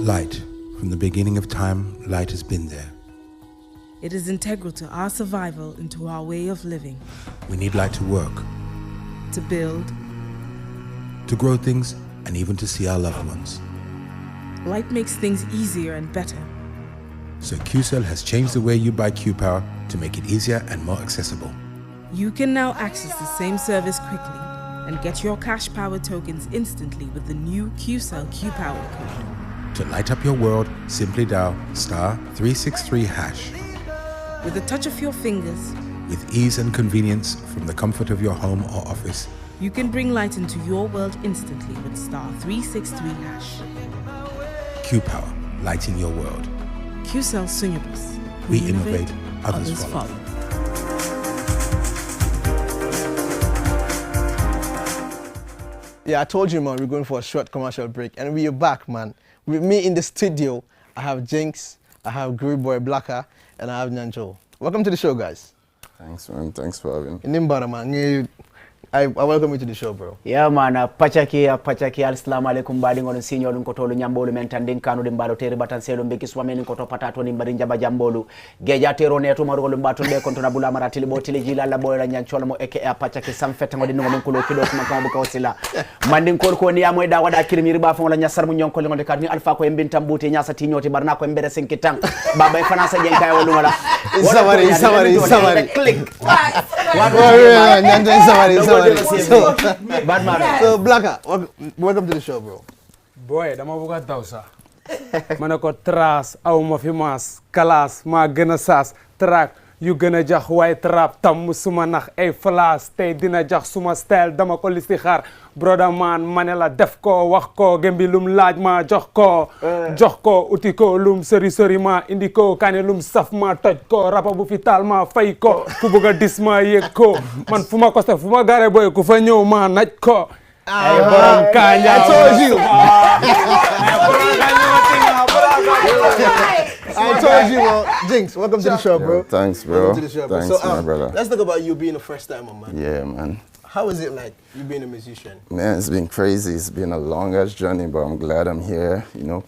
Light. From the beginning of time, light has been there. It is integral to our survival and to our way of living. We need light to work, to build, to grow things, and even to see our loved ones. Light makes things easier and better. So QCell has changed the way you buy Q-Power to make it easier and more accessible. You can now access the same service quickly and get your cash power tokens instantly with the new QCell Q-Power code. To light up your world, simply dial *363#. With the touch of your fingers, with ease and convenience from the comfort of your home or office, you can bring light into your world instantly with *363#. Q-Power, lighting your world. QCell Sunyabus. We innovate, others follow. Yeah, I told you, man, we're going for a short commercial break, and we are back, man. With me in the studio, I have Jinx, I have Groovy Boy Blacker, and I have Nyancho. Welcome to the show, guys. Thanks, man. Thanks for having me. Nimbara, man. I welcome you to the show, bro. Yeah, man. Pachaki, assalamu alaikum. Badi ngono sinyo lunkotolu nyambolu mentandin kanu dimbalo teri batanselo mbeki swameni nkoto patato nimbari njaba jambolu. Geja tero netu marugolu mbatu de kontona bula maratili botili jila la boy la nyanchola mo eke pachaki samfete ngodi ngo munkulo kido kuma kama buka osila. Mandin korko ni amwe da wada kirimi riba fon la nyasar mu nyonko le ngode kadni alfa ko embinta mbuti nyasa tinyoti barna ko embere sinkitang. Baba ifana sa jenka wolu ngala. Isawari. Click. So Blacker, welcome to the show, bro. Boy, dama buka dausa. Manako tras, au mafimas, kalas, ma gëna sas, track, yu gëna jax way trap tam musuma nax ay flash, tay dina jax suma style dama ko listi xaar. Brother man manela def ko wax ko gembi lum laaj ma jox ko uti ko lum sori ma indi ko kané lum saf ma toj ko rapa bu fi tal ma fay ko ku bëgga dis ma yek ko man fuma ko stef fuma garé boy ku fa ñew ma naj ko ay borom kanja I told you, bro. Jinx, welcome to the show, bro. Thanks, bro. Welcome to the show, bro. Thanks, So, my brother. Let's talk about you being a first-timer, man. Yeah, man. How is it like, you being a musician? Man, it's been crazy. It's been a long-ass journey, but I'm glad I'm here, you know.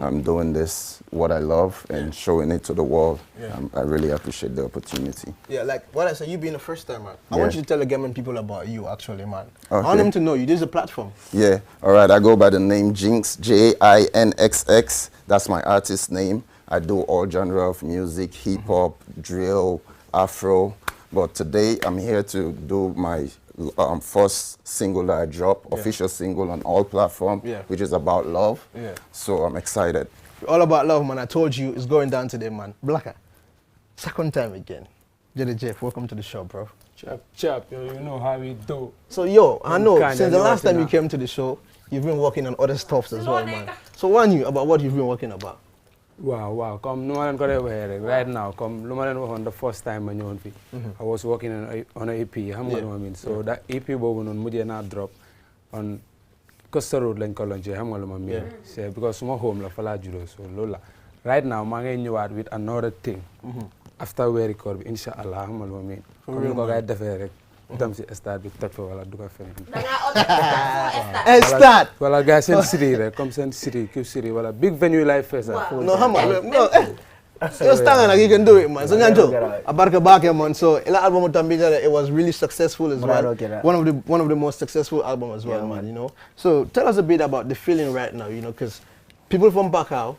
I'm doing this, what I love, and showing it to the world. Yeah. I really appreciate the opportunity. Yeah, like what I said, you being a first-timer. I want you to tell the Gambian people about you, actually, man. Okay. I want them to know you. This is a platform. Yeah, all right. I go by the name Jinx, Jinxx. That's my artist name. I do all genre of music, hip-hop, drill, Afro. But today, I'm here to do my first single that I dropped, official single on all platforms, which is about love. Yeah. So I'm excited. All about love, man. I told you, it's going down today, man. Blacker, second time again. Jedi Jeff, welcome to the show, bro. Chap, you know how we do. So, yo, I know, since the last time you came to the show, you've been working on other stuffs as well, man. So, what knew about what you've been working about? Wow. Come, no one got away right now. Come, no one on the first time I knew I was working on an EP. So that EP bobu non mujhe na drop on Costa Road len kolonje because my home la fala judo so lola. Right now ma ngay ñëwaat with another thing. After we record inshallah xamal ma min. Comme ko gay defé rek. Dam ci stade bi toj fa wala du ko fenn. Stade. Wala gars sen city rek comme sen city Q city wala big venue live fest. No, no. You're standing like you can do it, man. So Nyancho, abarka bake, man. So ila album Tambija, it was really successful as well. One of the most successful albums as well, man. You know. So tell us a bit about the feeling right now, you know, because people from Bakau,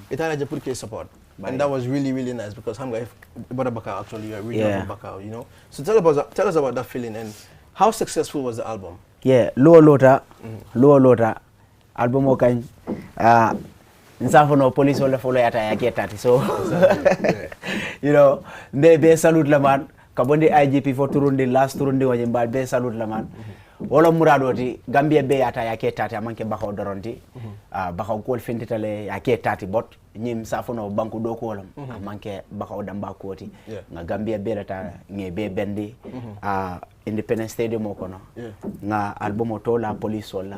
it had a put support. And that was really, really nice because Hamga Bakau actually are really from Bakau, you know. So tell us about that feeling and how successful was the album? Yeah, low lota album okay. Nsafono police wala follow yata yake tati so you know be salute la man kabondi IGP for turundi last turundi wajembal be salute la man wala muradoti Gambia be yata yake tati amanke bakaw doronti bakaw ko fentitale yake tati bot nyim safono banku do ko lam amanke bakaw damba koti nga Gambia be lata nge be bendi Independence Stadium kono nga album to la police wala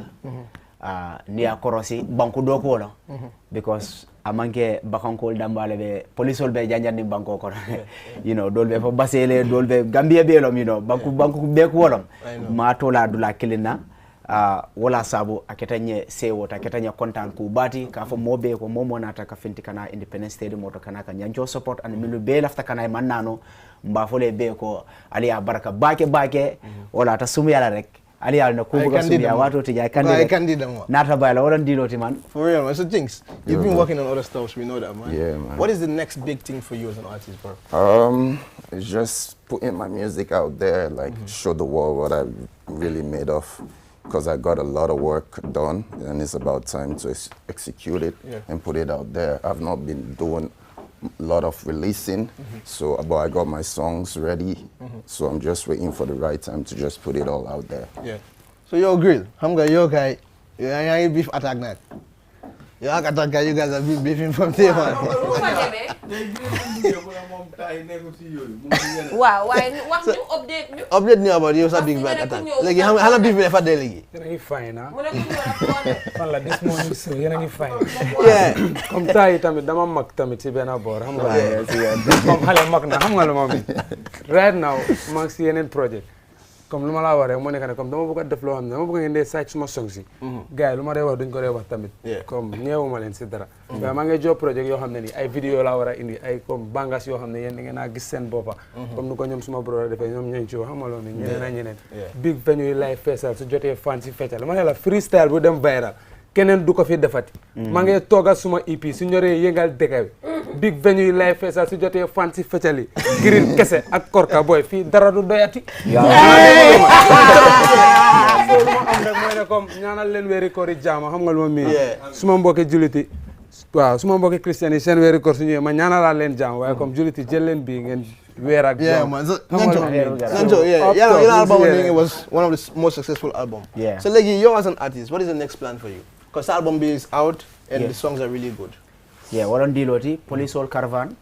ni akorosi banku do ko la because amanke bakankol dambale be police be janjandi banko ko you know dolbe fo basele dolbe Gambia be lom you know banku be ko wolom ma to la dula kilina wala sabu aketanye sewo aketanye content ku bati ka fo mobe ko momo nata ka finti kana Independence Stadium moto kana ka nyanjo support and milu be lafta kana mannano mba fole be ko ali baraka bake wala ta sumu yala rek ali al na ku buga sunya wato ti ay candidate nata bayla wala diloti man for real man. So Jinx, you've been working on other stuff, we know that, man. Yeah, man. What is the next big thing for you as an artist, bro? It's just putting my music out there, like show the world what I've really made of, because I got a lot of work done and it's about time to execute it and put it out there. I've not been doing a lot of releasing, but I got my songs ready, so I'm just waiting for the right time to just put it all out there. Yeah. So yo grill, yo guy, you beef attack night. Yo attack guy, you guys have been beefing from day one. Wow, why what new update new? Update new about you, big bad attack. Like how long beef for day legi? You're fine, huh? Fala this morning so you're fine. Yeah. Come tay tamit dama mak tamit ci bena bor xam nga. Comme xale mak na xam nga lu ma mi. Right now, ma ci yeneen project. Comme lu ma la wax rek mo nekk ne comme dama bëgg a def loo xam ne dama bëgg ngeen dee sàcc suma song si gars yi lu ma dee wax duñ ko dee wax tamit comme ñeewuma leen si dara waaye maa ngi job projet yoo xam ne nii ay vidéo laa war a indi ay comme bangas yoo xam ne yéen da ngeen a gis seen boppa comme nu ko ñoom suma bro defee ñoom ñeen ci wax xamaloon ni ñeneen ak ñeneen big venue yi lay feesal su jotee fan si feccal ma ne la freestyle bu dem viral keneen du ko fi defati maa ngi toogal suma EP su ñoree yëngal dëkk bi big venue yi lay feesal su jotee fan si feccali grill kese ak korka boy fii dara du doyati loolu ma am rek mooy ne comme ñaanal leen weeri koor yi jaama xam nga lu ma mii suma mbokki juliti waaw suma mbokki christian yi seen weeri koor su ñëwee ma ñaanalaat leen jaam waaye comme juliti jël leen bii ngeen weer ak jaam Nyancho, your album was one of the most successful albums. So like you as an artist, what is the next plan for you? Because the album is out and the songs are really good. Yeah, waron diloti Police All Caravan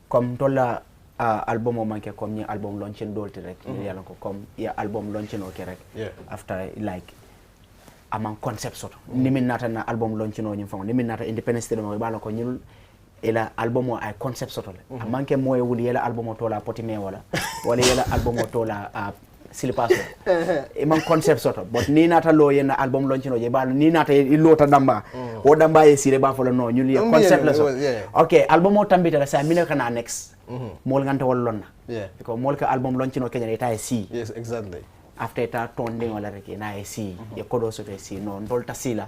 comme tola album o manke comme ni album launching dolti rek yalla ko comme ya album launching o ke rek after like among concept soto nimin nata na album launching o nyim fam nimin nata independence day mo bala ko nyul ela album o ay concept soto le manke moy wuli ela album o tola potime wala ela album o tola silipaso man concept soto but ni nata lo yenna album launching o je bal ni nata lota damba o damba e sire ba folo no nyul ye concept la so okay album o tambita la sa mine kana next mol nganta wallonna because mol ka album launching o kenya eta si yes exactly after ta tonding wala rek na e si ye kodo so te si no ndol tasila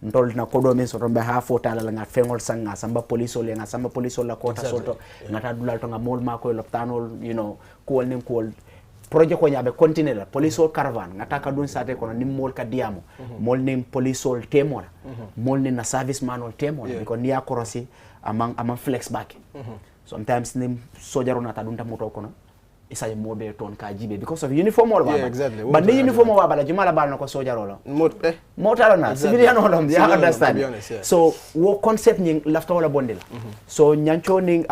ndol na kodo men so tombe ha fota la nga fengol sanga samba police ole nga samba police la kota soto ngata dulal to nga mol ma ko loptanol you know ko nim ko projet ko nyabe continue la police all caravan ngata ka dun sate kono nim mol ka diamo mol nim police all temola mol ni na service man all temola because niya korosi amang flex back sometimes nim sojaro nata dun tamoto kono isa mobe ton ka jibe because of uniform wala exactly but the uniform wala jumala bal nako sojaro la motala na civilian holom you understand so wo concept ni lafta wala bondela so nyancho ning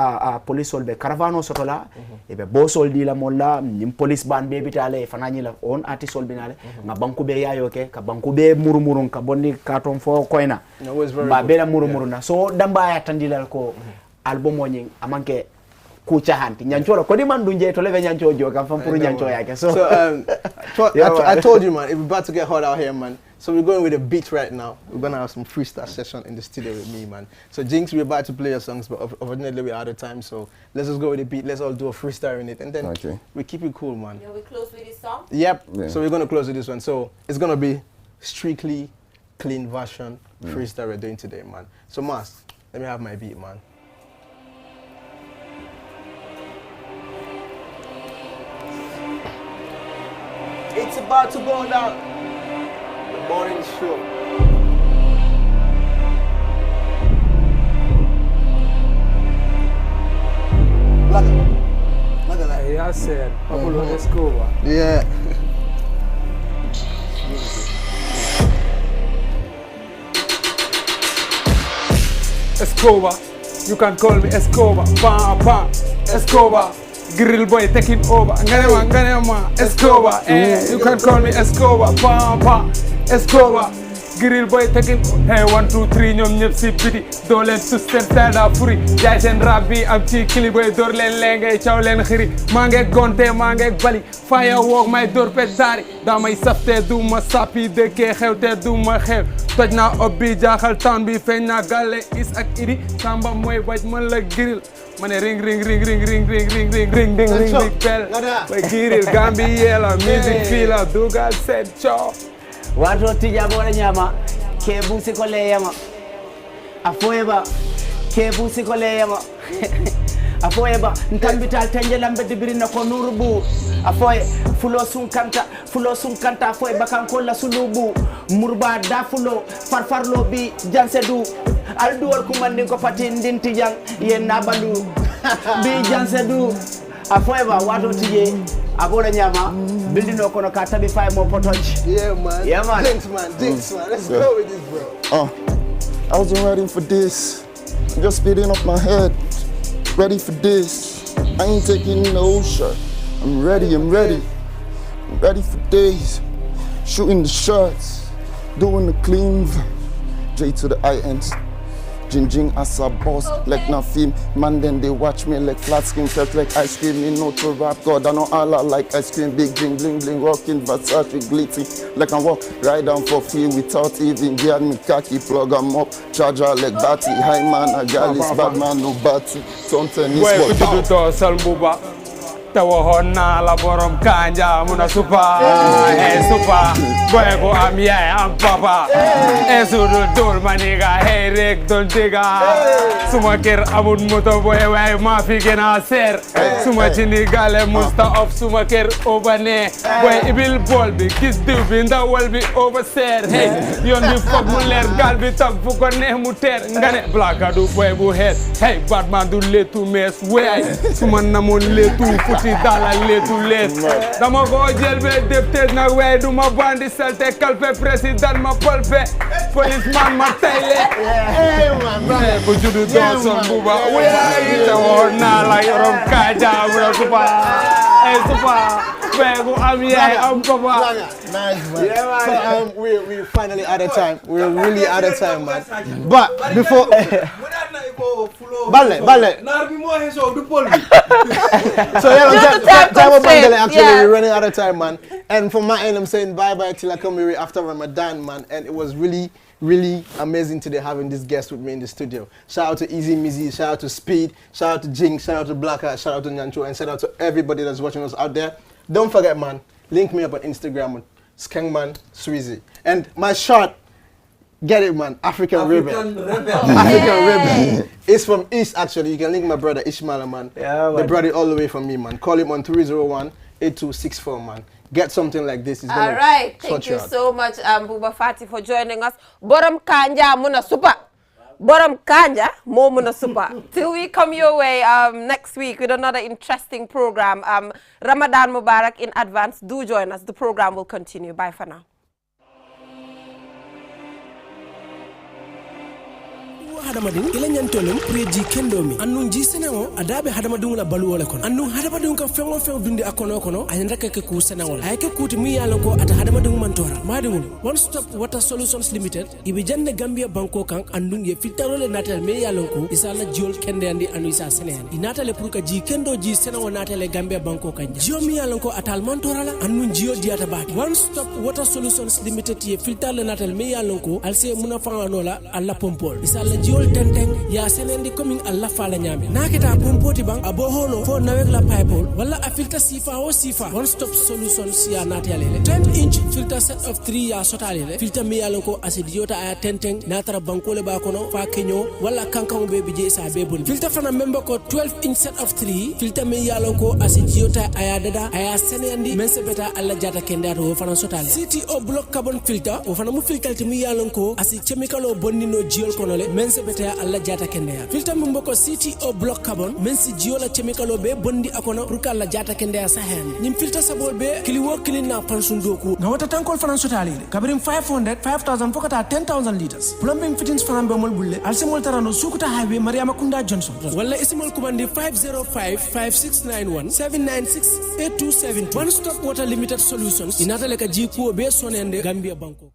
police all be caravano sotola e be bosol di la molla nim police ban be bitale fanani la on artist all binale nga banku be yayo ke ka banku be murumurun ka bonni katon fo koina ba be la murumuruna so damba ya tandilal ko album o nying amanke kucha hanti nyancho ko di man dunje to leve nyancho jo kam fam puru nyancho yake so I told you man, it's about to get hot out here man. So we're going with a beat right now. We're gonna have some freestyle session in the studio with me man. So Jinx, we're about to play your songs but unfortunately we're out of time, so let's just go with the beat. Let's all do a freestyle in it and then we keep it cool man. We close with this song? Yep. So we're gonna close with this one. So it's gonna be strictly clean version freestyle we're doing today man. So Mas, let me have my beat man. It's about to go down. The morning show. Look at that. Yeah, I said, Pablo Escobar. Yeah. Escobar, you can call me Escobar. Bam, bam, Escobar. Grill boy taking over. Ganema, Escobar. You can call me Escobar. Bam, bam, Escobar. Grill boy taking. Hey, 1 2 3 ñom ñep ci biti do len system tada furi jaay sen rap bi am ci kili boy dor len lengay ciaw len xiri ma ngek gonte ma ngek bali fire walk may dor petari damay safte duma sapi de ke xewte duma xew toj na obbi jaaxal town bi feñ na galle is ak idi samba moy waj man la grill Mane ring big bell. By Giril Gambiela, music filler, Dugal said cho. Watu tija bora nyama, kebusi kole yama. Afoeba, kebusi kole yama. Afoeba, ntambital tenjela mbedi birina ko nurubu. Afoe, fulo sun kanta afoe bakankola sulubu. Murba da fulo, farfarlo bi jansedu. Aldu wal kumandi ko patin dinti jang yen nabalu. Bi jansedu. Afoeba watu tije abora nyama building no kono ka tabi 5 more potoch. Yeah man. Thanks man. Let's go with this bro. I wasn't ready for this. I'm just speeding up my head. Ready for this. I ain't taking no shot. I'm ready. I'm ready for days. Shooting the shots, doing the clean. J to the INs. Jing as a boss, like nothing. Man, then they watch me like flat skin, felt like ice cream. Me know to rap God, I know Allah like ice cream. Big bling bling, rocking Versace glitzy. Like I walk right down for free without even get me khaki. Plug 'em up, charger like battery. High man, a gal is bad man, no battery. Something is what Tawahona la borom kanja muna super boy go am yeah am papa esudu dol maniga hey rek don diga suma ker amul moto boy way ma fi gena ser suma chini gale musta of suma ker obane boy ibil bol bi gis diw bi ndawal bi over ser hey yon bi fok mu leer gal bi tak fu ko neex mu ter ngane blaka du boy bu head hey batman du letu mes way suma namon letu dala letu let dama ko jël be defte na way du ma bandi salte kalpe président ma polpe policeman ma tayle hey man bu judu do son buba way tawona la yorom kaja bro super bego am yeah am papa nice man. Yeah, man. So we're finally out of time. We're really out of time, man. But before Balle. So yeah, we're running out of time, man. And from my end, I'm saying bye-bye till I come here after Ramadan, man. And it was really amazing today having this guest with me in the studio. Shout out to Easy Mizzy, shout out to Speed, shout out to Jing, shout out to Blacker, shout out to Nyancho, and shout out to everybody that's watching us out there. Don't forget, man, link me up on Instagram with Skengman Sweezy. And my shot, get it, man, African Rebel. It's from East, actually. You can link my brother Ishmael, man. Yeah, they brought it all the way from me, man. Call him on 301-8264, man. Get something like this. All right. Thank you so much, Buba Fati, for joining us. Borom Kanja Muna Super. Borom Kanja Mo Muna Super. Till we come your way next week with another interesting program. Ramadan Mubarak in advance. Do join us. The program will continue. Bye for now. Hadamadin ila nyantolum preji kendomi annun ji senango adabe hadamadun la balu wala kon annun hadamadun ka fengo fen dundi akono kono ayanda ke ku senango ayke kuti mi yalo ko ata hadamadun mantora madimul one stop water solutions limited ibe jande Gambia banko kan annun ye filtarole natal me yalo ko isala jiol kende andi anu isa senen inatale pour ka ji kendo ji senango natale Gambia banko kan jio mi yalo ko atal mantora la annun jio diata ba one stop water solutions limited ye filtarole natal me yalo ko alse muna fangano la alla pompol isala jol tenteng ya senendi coming alla fala nyame naketa pompoti bang aboholo fo nawek la pipe wala a filter sifa o sifa one stop solutions ya natale 10-inch filter set of 3 ya sotale filter mi yalonko acidiota aya tenteng natara bankole ba kono fa kenyo wala kankan be bije sa be bon filter fana member ko 12-inch set of 3 filter mi yalonko acidiota aya dada aya senendi mense beta alla jata kendato fana sotale CTO block carbon filter o fana mu filter mi yalonko asi chemical o bonnino jiol kono le mense beta alla jata kendea filter mumbo ko CTO block carbon mensi jiola chemical be bondi akono pour alla jata kendea sahen nim filter sabol be kiliwo kilina pansundo ku na wata tankol fana sotali kabrim 500 5000 fokata 10000 liters plumbing fittings fana be mol bulle alsemol tarano sukuta highway Mariama Kunda Johnson wala isimol kubandi 505 5691 796 8271 one stop water limited solutions inatale ka jiko be sonende Gambia banko